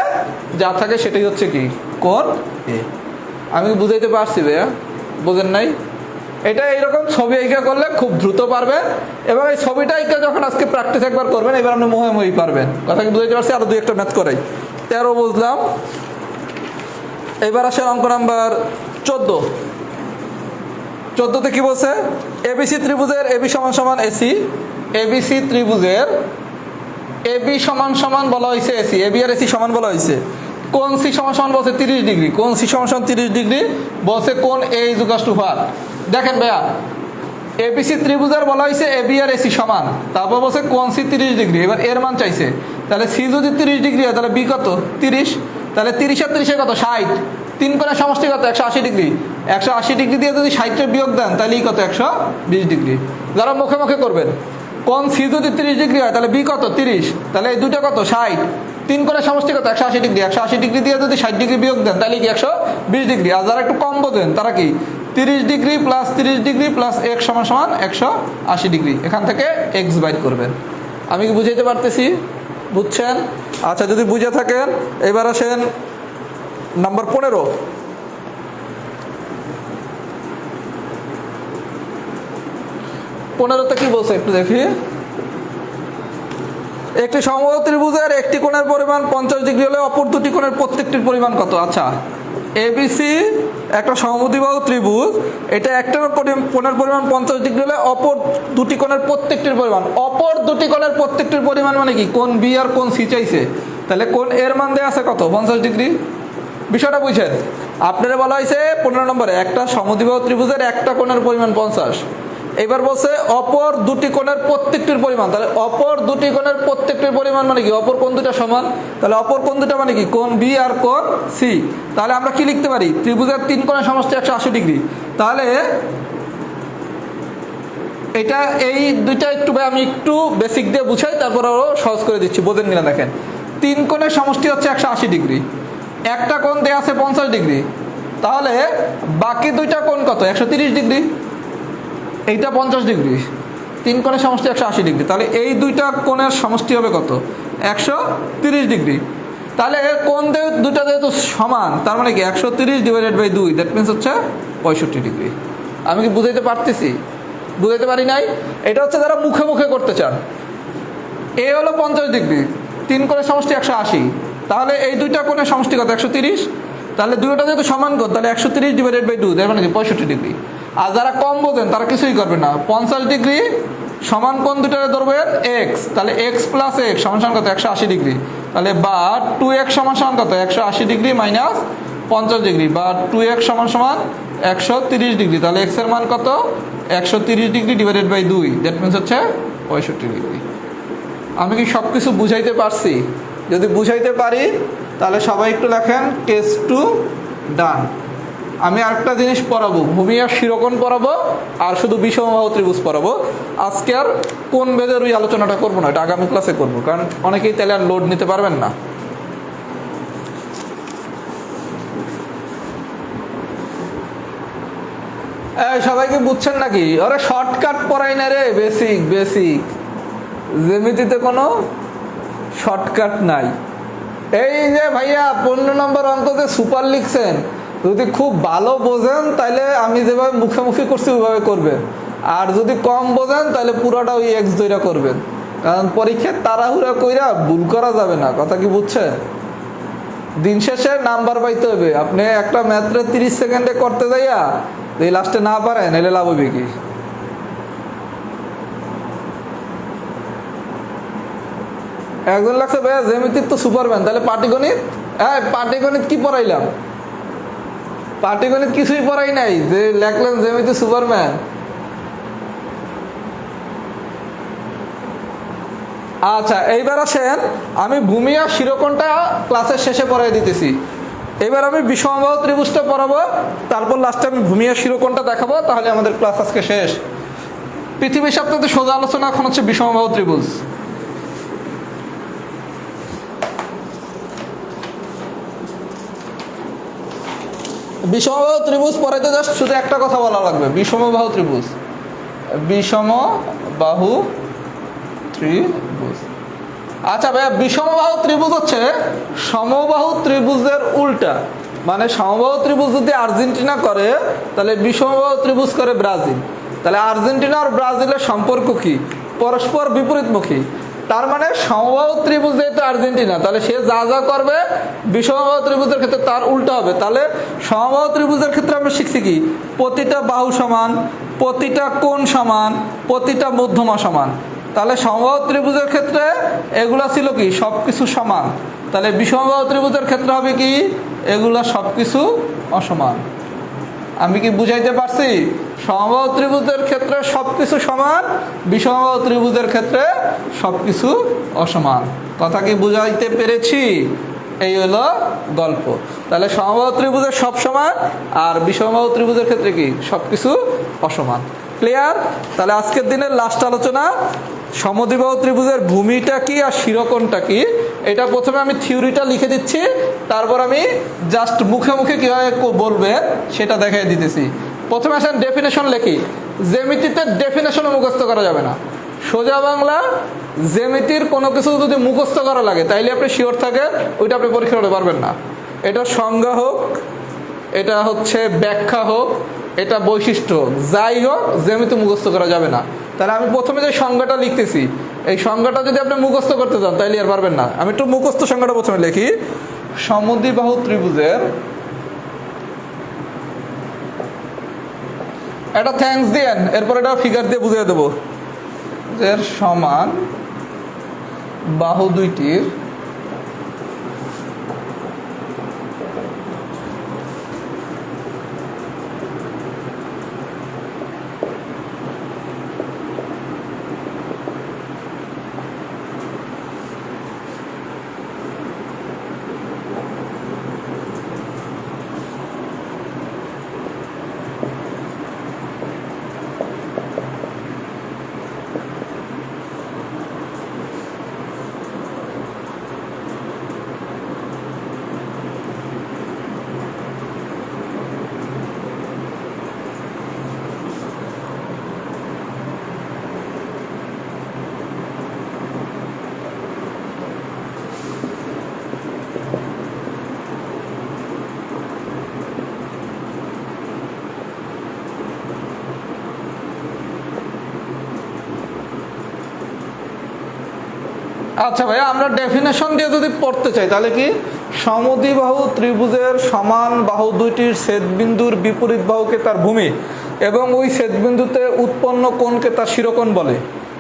যা থাকে সেটাই হচ্ছে কি কোণ এ। আমি বুঝাইতে পারছি ভাইয়া? বোঝেন নাই? এটা এইরকম ছবি আঁকা করলে খুব দ্রুত পারবেন, এবং এই ছবিটা আঁকা যখন আজকে প্র্যাকটিস একবার করবেন, এবার আপনি মোহামুহি পারবেন। কথা কি বুঝাইতে পারছি? আরো দুই একটা ম্যাথ করাই। 13 বুঝলাম। এবার আসেন অঙ্ক নাম্বার 14। 14তে কি বলছে? এবিসি ত্রিভুজের এবি সমান সমান এসি, এবিসি ত্রিভুজের এবি সমান সমান বলা হয়েছে এসি, এবি আর এসি সমান বলা হয়েছে। কোণ সি সমান সমান বলছে 30 ডিগ্রি, কোণ সি সমান সমান 30 ডিগ্রি বলছে, কোণ এ ইজ ইকুয়াল টু হোয়াট? দেখেন ভাইয়া, এবিসি ত্রিভুজের বলা হয়েছে এবি আর এসি সমান, তারপর বলছে কোণ সি 30 ডিগ্রি। এবার এর মান চাইছে, তাহলে সি যদি 30 ডিগ্রি হয় তাহলে বি কত? 30। তাহলে 30 আর 30 কত? 60। 3 কোণের সমষ্টি কত? 180 ডিগ্রি। 180 ডিগ্রি দিয়ে যদি 60 বিয়োগ দেন তাহলে ই কত? 120 ডিগ্রি। যারা মুখে মুখে করবেন, কোণ সি যদি 30 ডিগ্রি হয় তাহলে বি কত? 30। তাহলে এই দুটো কত? 60। 3 কোণের সমষ্টি কত? 180 ডিগ্রি। 180 ডিগ্রি দিয়ে যদি 60 ডিগ্রি বিয়োগ দেন তাহলে কি 120 ডিগ্রি। আর যারা একটু কম বোঝেন তারা কি 30 degree plus 30 degree plus x সমান সমান 180 ডিগ্রি, এখান থেকে এক্স বাইর করবেন। আমি কি বুঝাইতে পারতেছি? বুঝছেন? আচ্ছা, যদি বুঝে থাকেন এবার আসেন নাম্বার 15। 15তে কি বলছে একটু দেখি। একটি সমবাহু ত্রিভুজের একটি কোণের পরিমাণ 50 ডিগ্রি হলে অপর দুটি কোণের প্রত্যেকটির পরিমাণ কত? আচ্ছা, এবিসি একটা সমদ্বিবাহু ত্রিভুজ, এটা একটা কোণের পরিমাণ 50 ডিগ্রি হলে অপর দুটি কোণের প্রত্যেকটির পরিমাণ, অপর দুটি কোণের প্রত্যেকটির পরিমাণ মানে কি? কোণ বি আর কোণ সি চাইছে। তাহলে কোণ এর মান দেওয়া আছে কত? 50 ডিগ্রি। বিষয়টা বুঝছেন? আপনারা বলা হয়েছে 15 নম্বরে একটা সমদ্বিবাহু ত্রিভুজের একটা কোণের পরিমাণ 50। এবার বলছে অপর দুটি কোণের প্রত্যেকটির পরিমাণ, তাহলে অপর দুটি কোণের প্রত্যেকটির পরিমাণ মানে কি? অপর কোণ দুটা সমান, তাহলে অপর কোণ দুটা মানে কি? কোণ বি আর কোণ সি। তাহলে আমরা কি লিখতে পারি? ত্রিভুজের 3 কোণের সমষ্টি 180 ডিগ্রি। তাহলে এটা এই দুইটা একটু আমি একটু বেসিক দিয়ে বুঝাই, তারপর আরো সহজ করে দিচ্ছি, বোঝেন কিনা দেখেন। 3 কোণের সমষ্টি হচ্ছে 180 ডিগ্রি, একটা কোণ দেয়া আছে 50 ডিগ্রি, তাহলে বাকি দুইটা কোণ কত? 130 ডিগ্রি। এইটা 50 ডিগ্রি, 3 কোণের সমষ্টি 180 ডিগ্রি, তাহলে এই দুইটা কোণের সমষ্টি হবে কত? 130 ডিগ্রি। তাহলে কোণ দুইটা যেহেতু সমান, তার মানে কি 130 ডিভাইডেড বাই 2, দ্যাট মিনস হচ্ছে 65 ডিগ্রি। আমি কি বুঝাইতে পারতেছি? বুঝাইতে পারি নাই? এটা হচ্ছে যারা মুখে মুখে করতে চান। এ হলো 50 ডিগ্রি, 3 কোণের সমষ্টি 180, তাহলে এই দুইটা কোণের সমষ্টি কত? 130। তাহলে দুইটা যেহেতু সমান কোণ, তাহলে 130 ডিভাইডেড বাই 2, তার মানে কি 65 ডিগ্রি। আর যারা কম বোঝেন তারা কিছুই করবে না, 50 ডিগ্রি সমান কোণ দুটারে ধরবেন এক্স, তাহলে এক্স প্লাস এক্স সমান সমান কত? 180 ডিগ্রি। তাহলে বা 2x সমান সমান কত? 180 ডিগ্রি মাইনাস 50 ডিগ্রি, বা 2x সমান সমান 130 ডিগ্রি। তাহলে এক্স এর মান কত? 130 degree divided by 2, that means হচ্ছে 65 ডিগ্রি। আমি কি সব কিছু বুঝাইতে পারছি? যদি বুঝাইতে পারি তাহলে সবাই একটু লেখেন কেস 2 ডান। আমি আরেকটা জিনিস পড়াবো, ভূমি আর শিরোকোণ পড়াবো, আর শুধু বিষমবাহু ত্রিভুজ পড়াবো। আজকে আর কোন বেদের ওই আলোচনাটা করবো না, এটা আগামী ক্লাসে করবো, কারণ অনেকেই তাহলে আর লোড নিতে পারবেন না। সবাইকে বুঝছেন নাকি? ওরা শর্টকাট পড়াই না রে, বেসিক বেসিক। জ্যামিতিতে কোনো শর্টকাট নাই। এই যে ভাইয়া 15 নম্বর অঙ্কতে সুপার লিখছেন, যদি খুব ভালো বোঝেন তাহলে আমি যেভাবে মুখে করছি ওইভাবে করবেন, আর যদি কম বোঝেন তাহলে পুরোটা ওই এক্স দইরা করবেন, কারণ পরীক্ষায় তাড়াহুড়া কইরা ভুল করা যাবে না। কথা কি বুঝছেন? দিন শেষে নাম্বার পাইতে হবে। আপনি একটা ম্যাথরে 30 সেকেন্ডে করতে যাইয়া এই লাস্টে না পারেন, এলে লাভ হবে কি? একজন লাগছে ভাইয়া জ্যামিতির তো সুপারম্যান, তাহলে পাটিগণিত? হ্যাঁ, পাটিগণিত কি পড়াইলাম? পাটিগণিত কিছুই পড়াই নাই, যে লেখলেন জ্যামিতি সুপারম্যান। আচ্ছা, এইবার আসেন আমি ভূমি আর শিরোকোণটা ক্লাসের শেষে পড়াই দিতেছি। এবার আমি বিষমবাহু ত্রিভুজটা পড়াবো, তারপর লাস্টে আমি ভূমি আর শিরোকোণটা দেখাবো, তাহলে আমাদের ক্লাস আজকে শেষ। পৃথিবীর সবথেকে সোজা আলোচনা এখন হচ্ছে বিষমবাহু ত্রিভুজ। বিষমবাহু ত্রিভুজ পড়াইতে জাস্ট শুধু একটা কথা বলা লাগবে, বিষমবাহু ত্রিভুজ। বিষমবাহু ত্রিভুজ। আচ্ছা ভাইয়া, বিষমবাহু ত্রিভুজ হচ্ছে সমবাহু ত্রিভুজের উল্টা। মানে সমবাহু ত্রিভুজ যদি আর্জেন্টিনা করে তাহলে বিষমবাহু ত্রিভুজ করে ব্রাজিল। তাহলে আর্জেন্টিনা আর ব্রাজিলের সম্পর্ক কি? পরস্পর বিপরীতমুখী। তার মানে সমবাহু ত্রিভুজ যেহেতু আর্জেন্টিনা, তাহলে সে যা যা করবে বিষমবাহু ত্রিভুজের ক্ষেত্রে তার উল্টো হবে। তাহলে সমবাহু ত্রিভুজের ক্ষেত্রে আমরা শিখছি কি? প্রতিটা বাহু সমান, প্রতিটা কোণ সমান, প্রতিটা মধ্যমা সমান। তাহলে সমবাহু ত্রিভুজের ক্ষেত্রে এগুলা ছিল কি? সব কিছু সমান। তাহলে বিষমবাহু ত্রিভুজের ক্ষেত্রে হবে কি? এগুলা সব কিছু অসমান। আমি কি বুঝাইতে পারছি? সমবাহু ত্রিভুজের ক্ষেত্রে সব কিছু সমান, বিষমবাহু ত্রিভুজের ক্ষেত্রে সব কিছু অসমান। কথা কি বুঝাইতে পেরেছি? এই হলো গল্প। তাহলে সমবাহু ত্রিভুজের সব সমান আর বিষমবাহু ত্রিভুজের ক্ষেত্রে কি? সব কিছু অসমান। ক্লিয়ার? তাহলে আজকের দিনের লাস্ট আলোচনা, সমদ্বিবাহু ত্রিভুজের ভূমিটা কি আর শিরোকোণটা কি। এটা প্রথমে আমি থিওরিটা লিখে দিচ্ছি, তারপর আমি জাস্ট মুখে মুখে কীভাবে বলবে সেটা দেখাই দিতেছি। প্রথমে আসেন ডেফিনেশন লিখি। জ্যামিতিতে ডেফিনেশনও মুখস্থ করা যাবে না। সোজা বাংলা, জ্যামিতির কোনো কিছু যদি মুখস্থ করা লাগে তাইলে আপনি শিওর থাকে ওইটা আপনি পরীক্ষা করতে পারবেন না। এটা সংজ্ঞা হোক, এটা হচ্ছে ব্যাখ্যা হোক, এটা বৈশিষ্ট্য হোক, যাই হোক জ্যামিতি মুখস্থ করা যাবে না। তাহলে আমি প্রথমে যে সংজ্ঞাটা লিখতেছি, এই সংজ্ঞাটা যদি আপনি মুখস্থ করতে চান তাইলে আর পারবেন না। আমি একটু মুখস্থ সংজ্ঞাটা প্রথমে লিখি। সমদ্বিবাহু ত্রিভুজের, এটা থ্যাঙ্কস দিয়েন, এরপর এটা ফিগার দিয়ে বুঝিয়ে দেবো। এর সমান বাহু দুইটির আচ্ছা ভাইয়া, আমরা ডেফিনেশন দিয়ে যদি পড়তে চাই তাহলে কি? সমদ্বিবাহু ত্রিভুজের সমান বাহু দুইটির ছেদবিন্দুর বিপরীত বাহুকে তার ভূমি এবং ওই ছেদবিন্দুতে উৎপন্ন কোণকে তার শিরোকোণ বলে।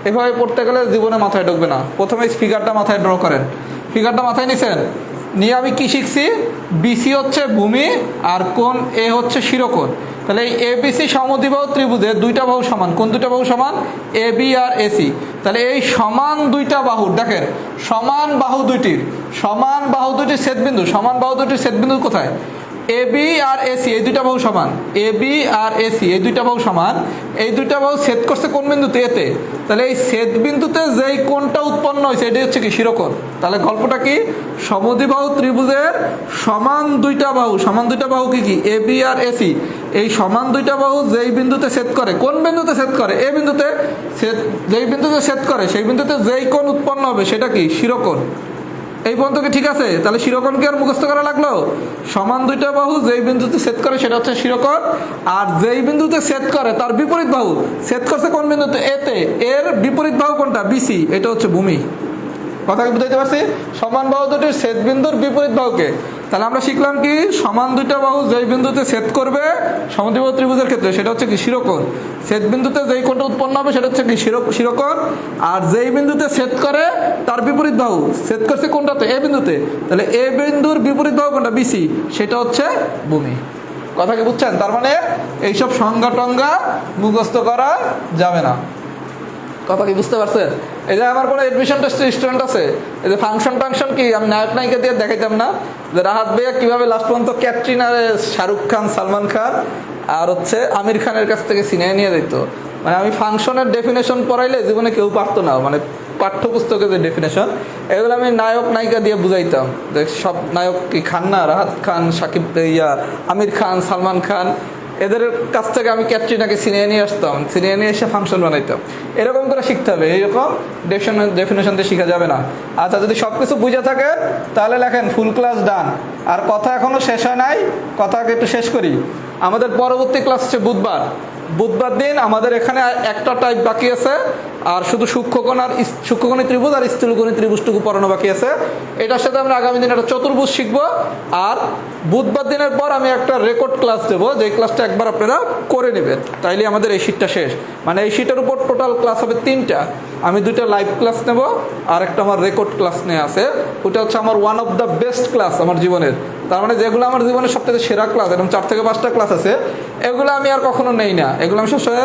এভাবে পড়তে গেলে জীবনে মাথায় ঢুকবে না। প্রথমে এই ফিগারটা মাথায় ড্র করেন। ফিগারটা মাথায় নিছেন? নিয়ে আমি কি শিখছি? বিসি হচ্ছে ভূমি আর কোণ এ হচ্ছে শিরোকোণ। তাহলে এই এবিসি সমদ্বিবাহু ত্রিভুজের দুইটা বাহু সমান। কোন দুইটা বাহু সমান? এবি আর এসি। তাহলে এই সমান দুইটা বাহু, দেখেন সমান বাহু দুইটির ছেদবিন্দু, সমান বাহু দুইটির ছেদবিন্দু কোথায়? এবি আর এসি, এই দুইটা বাহু সমান। এবি আর এসি এই দুইটা বাহু সমান। এই দুইটা বাহু ছেদ করছে কোন বিন্দুতে? এতে। তাহলে এই ছেদ বিন্দুতে যেই কোণটা উৎপন্ন হয়েছে এটাই হচ্ছে কি? শিরোকোণ। তাহলে গল্পটা কি? সমদ্বিবাহু ত্রিভুজের সমান দুইটা বাহু কি কি? এবি আর এসি। এই সমান দুইটা বাহু যেই বিন্দুতে ছেদ করে, কোন বিন্দুতে ছেদ করে? এ বিন্দুতে। যেই বিন্দুতে ছেদ করে সেই বিন্দুতে যেই কোণ উৎপন্ন হবে সেটা কি? শিরোকোণ। এই পর্যন্ত কি ঠিক আছে? তাহলে শিরোকোণ কি আর মুখস্থ করা লাগলো? সমান দুইটা বাহু যেই বিন্দুতে ছেদ করে সেটা হচ্ছে শিরোকোণ, আর যেই বিন্দুতে ছেদ করে তার বিপরীত বাহু ছেদ করছে কোন বিন্দুতে? এতে। এর বিপরীত বাহু কোনটা? বিসি। এটা হচ্ছে ভূমি। কথা কি বুঝাইতে পারছি? সমান বাহু দুটির ছেদবিন্দুর বিপরীত বাহুকে। তাহলে আমরা শিখলাম কি? সমান দুইটা বাহু যেই বিন্দুতে ছেদ করবে সমদ্বিবাহু ত্রিভুজের ক্ষেত্রে সেটা হচ্ছে কি? শিরোকোণ। ছেদ বিন্দুতে যেই কোণটা উৎপন্ন হবে সেটা হচ্ছে কি? শিরোকোণ। আর যেই বিন্দুতে ছেদ করে তার বিপরীত বাহু ছেদ করছে কোনটাতে? এ বিন্দুতে। তাহলে এ বিন্দুর বিপরীত বাহু কোনটা? বিসি। সেটা হচ্ছে ভূমি। কথা কি বুঝছেন? তার মানে এইসব সংজ্ঞা টঙ্গা মুখস্থ করা যাবে না। কথা কি বুঝতে পারছেন? এই যে আমার কোনো এডমিশন টেস্টের স্টুডেন্ট আছে, এই যে ফাংশন কি আমি নায়ক নায়িকা দিয়ে দেখাইতাম না যে রাহাত ভাইয়া কীভাবে লাস্ট পর্যন্ত ক্যাটরিনা, শাহরুখ খান, সালমান খান আর হচ্ছে আমির খানের কাছ থেকে ছিনিয়ে নিয়ে যেত। মানে আমি ফাংশনের ডেফিনেশন পড়াইলে জীবনে কেউ পারতো না। মানে পাঠ্যপুস্তকের যে ডেফিনেশন এগুলো আমি নায়ক নায়িকা দিয়ে বুঝাইতাম যে সব নায়ক কি খান না? রাহাত খান, আমির খান, সালমান খান, এদের কাছ থেকে আমি ক্যাটরিনাকে ছিনিয়ে নিয়ে আসতাম, ছিনিয়ে নিয়ে এসে ফাংশন বানাইতাম। এরকম করে শিখতে হবে, এইরকম ডেফিনেশন দিয়ে শেখা যাবে না। আচ্ছা, যদি সব কিছু বুঝে থাকে তাহলে লেখেন ফুল ক্লাস ডান। আর কথা এখনো শেষ হয় নাই, কথাকে একটু শেষ করি। আমাদের পরবর্তী ক্লাস হচ্ছে বুধবার। বুধবার দিন আমাদের এখানে একটা টাইপ বাকি আছে, আর শুধু সূক্ষ্মকোণী ত্রিভুজ আর স্থূলকোণী ত্রিভুজটুকু পড়ানো বাকি আছে। এটার সাথে আমরা আগামী দিন একটা চতুর্ভুজ শিখবো। আর বুধবার দিনের পর আমি একটা রেকর্ড ক্লাস দেবো, যে ক্লাসটা একবার আপনারা করে নেবেন, তাইলে আমাদের এই শীটটা শেষ। মানে এই শীটের উপর টোটাল ক্লাস হবে 3টা। আমি 2টা লাইভ ক্লাস নেব, আর একটা আমার রেকর্ড ক্লাস নিয়ে আছে। ওটা হচ্ছে আমার one of the best class আমার জীবনের। তার মানে যেগুলো আমার জীবনের সবথেকে সেরা ক্লাস, এরকম 4 থেকে 5টা ক্লাস আছে, এগুলো আমি আর কখনো নেই না। এগুলো আমি সবসময়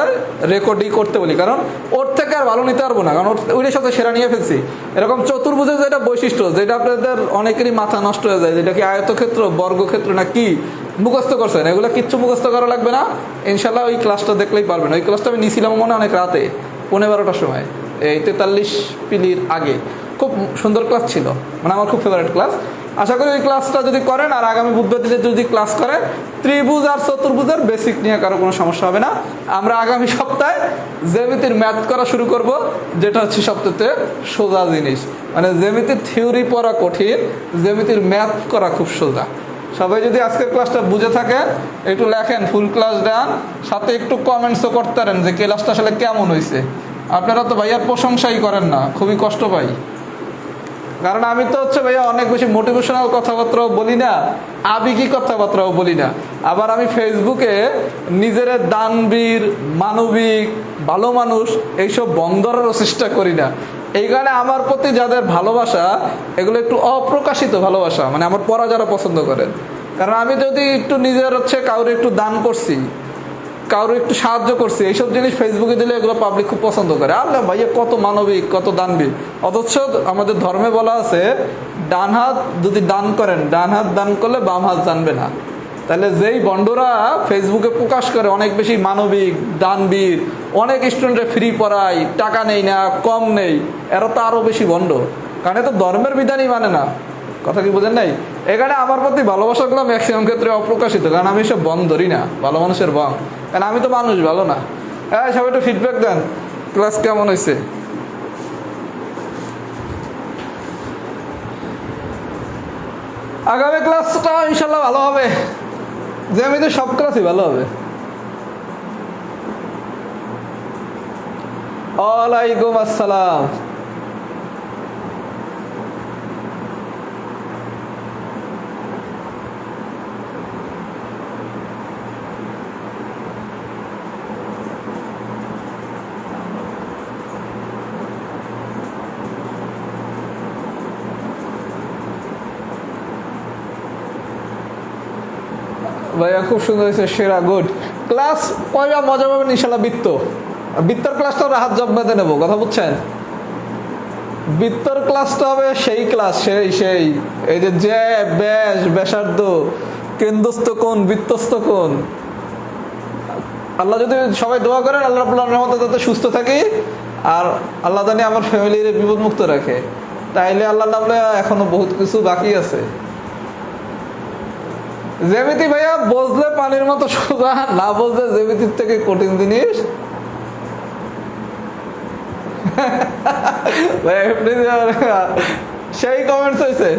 রেকর্ডই করতে বলি, কারণ ওর থেকে আর ভালো নিতে পারবো না, কারণ ওইটার সাথে সেরা নিয়ে ফেলছি। এরকম চতুর্ভুজের যেটা বৈশিষ্ট্য, যেটা আপনাদের অনেকেরই মাথা নষ্ট হয়ে যায়, যেটা কি আয়তক্ষেত্র, বর্গক্ষেত্র না কি মুখস্থ করছেন, এগুলো কিচ্ছু মুখস্থ করা লাগবে না। ইনশাল্লাহ ওই ক্লাসটা দেখলেই পারবেন। ওই ক্লাসটা আমি নিয়েছিলাম মনে অনেক রাতে, 12:15টার সময়, এই 43 পিলির আগে। খুব সুন্দর ক্লাস ছিল, মানে আমার খুব ফেভারিট ক্লাস। আশা করি ওই ক্লাসটা যদি করেন, আর আগামী বুধবার দিনে যদি ক্লাস করেন, ত্রিভুজ আর চতুর্ভুজের বেসিক নিয়ে কারো কোনো সমস্যা হবে না। আমরা আগামী সপ্তাহে জ্যামিতির ম্যাথ করা শুরু করব, যেটা হচ্ছে সবথেকে সোজা জিনিস। মানে জ্যামিতির থিওরি পড়া কঠিন, জ্যামিতির ম্যাথ করা খুব সোজা। সবাই যদি আজকের ক্লাসটা বুঝে থাকেন, একটু লেখেন ফুল ক্লাস ডান, সাথে একটু কমেন্টসও করতে পারেন যে ক্লাসটা আসলে কেমন হয়েছে। আপনারা তো ভাইয়ার প্রশংসাই করেন না, খুবই কষ্ট পাই। কারণ আমি তো হচ্ছে ভাইয়া অনেক বেশি মোটিভেশনাল কথাবার্তাও বলি না, আবেগী কথাবার্তাও বলি না। আবার আমি ফেসবুকে নিজের দানবীর, মানবিক, ভালো মানুষ এইসব বন্ধরেরও চেষ্টা করি না। এই কারণে আমার প্রতি যাদের ভালোবাসা, এগুলো একটু অপ্রকাশিত ভালোবাসা, মানে আমার পড়া যারা পছন্দ করেন। কারণ আমি যদি একটু নিজের হচ্ছে কাউরে একটু দান করছি, কারো একটু সাহায্য করছি, এইসব জিনিস ফেসবুকে দিলে এগুলো পাবলিক খুব পছন্দ করে। আল্লাহ ভাইয়া কত মানবিক, কত দানবীর। অথচ আমাদের ধর্মে বলা আছে, ডান হাত যদি দান করেন, ডান হাত দান করলে বাম হাত জানবে না। তাহলে যেই বন্ডরা ফেসবুকে প্রকাশ করে অনেক বেশি মানবিক, দানবীর, অনেক স্টুডেন্টরা ফ্রি পড়ায়, টাকা নেই না, কম নেই, এরা তো আরও বেশি বন্ড। কারণ এত ধর্মের বিধানই মানে না। কথা কি বোঝেন নাই? এখানে আমার প্রতি ভালোবাসাগুলো ম্যাক্সিমাম ক্ষেত্রে অপ্রকাশিত, কারণ আমি এসব বং ধরি না, ভালো মানুষের বং। কারণ আমি তো মানুষ, ভালো না। হ্যাঁ, সবাই একটু ফিডব্যাক দেন, ক্লাস কেমন হয়েছে। আগামী ক্লাসটা ইনশাল্লাহ ভালো হবে, জ্যামিতির সব ক্লাসই ভালো হবে। ওয়ালাইকুম আসসালাম। ভাইয়া খুব সুন্দর হয়েছে, সেরা, গুড ক্লাস। কয়টা মজা পাবেন ইনশাল্লাহ। বৃত্তর ক্লাসটা আমরা হাত জব বেঁধে নেবো, কথা বুঝছেন। বৃত্তর ক্লাসটা হবে সেই ক্লাস, সেই এই যে ব্যাস, ব্যাসার্ধ, কেন্দ্রস্থ কোণ, বৃত্তস্থ কোণ। আল্লাহ যদি সবাই দোয়া করেন, আল্লাহ রাব্বুল আলামিনের রহমতে যাতে সুস্থ থাকি, আর আল্লাহ জানি আমার ফ্যামিলির বিপদমুক্ত রাখে। তাইলে আল্লাহ নামলে এখনো বহুত কিছু বাকি আছে। জ্যামিতি ভাইয়া বুঝলে পানির মতো সোজা, না বুঝলে জ্যামিতির থেকে কঠিন জিনিস। সেই কমেন্টস হয়েছে।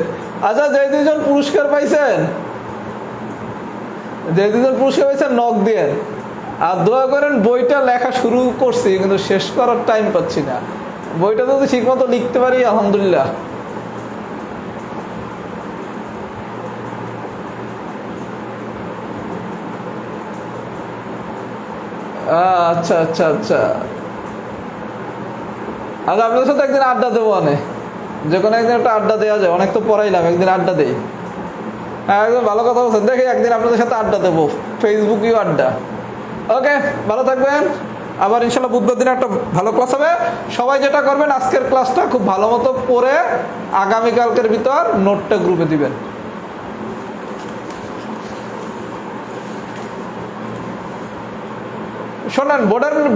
আচ্ছা, যে 2জন পুরস্কার পাইছেন, নক দিয়ে আর দোয়া করেন। বইটা লেখা শুরু করছি, কিন্তু শেষ করার টাইম পাচ্ছি না। বইটা যদি ঠিক মতো লিখতে পারি আলহামদুলিল্লাহ। আচ্ছা আচ্ছা আচ্ছা আচ্ছা, আপনাদের সাথে একদিন আড্ডা দেবো, অনেক যে কোনো একদিন একটা আড্ডা দেওয়া যায়। অনেক তো পড়াইলাম, একদিন আড্ডা দেই। হ্যাঁ, একদম ভালো কথা বলছেন। দেখি একদিন আপনাদের সাথে আড্ডা দেবো, ফেসবুকেও আড্ডা। ওকে, ভালো থাকবেন। আবার ইনশাল্লাহ বুধবার দিনে একটা ভালো ক্লাস হবে। সবাই যেটা করবেন, আজকের ক্লাসটা খুব ভালো মতো পড়ে আগামীকালকের ভিতর নোটটা গ্রুপে দিবেন। শোনেন,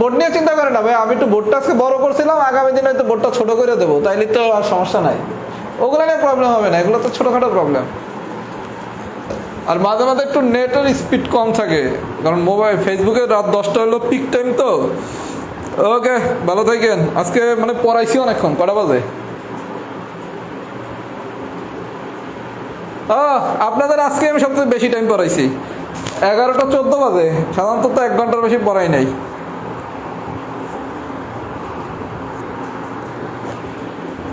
বোর্ড নিয়ে চিন্তা করেন না ভাই। আমি একটু বোর্ডটা আজকে বড় করছিলাম, আগামী দিনে হয়তো বোর্ডটা ছোট করে দেবো, তাইলে তো আর সমস্যা নাই। ওগুলো নিয়ে প্রবলেম হবে না, এগুলো তো ছোটোখাটো প্রবলেম। আর মাঝে মাঝে একটু নেটের স্পিড কম থাকে, কারণ মোবাইল ফেসবুকে রাত 10টা হলো পিক টাইম তো। ওকে, ভালো থাকেন। আজকে মানে পড়াইছি অনেকক্ষণ। কটা বাজে? আপনাদের আজকে আমি সবচেয়ে বেশি টাইম পড়াইছি, 11টা 14 বাজে। সাধারণত তো 1 ঘন্টার বেশি পড়াই নাই।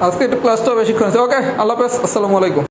আজকে একটু ক্লাসটা বেশিক্ষণ আছে। ওকে, আল্লাহ হাফেজ, আসসালামু আলাইকুম।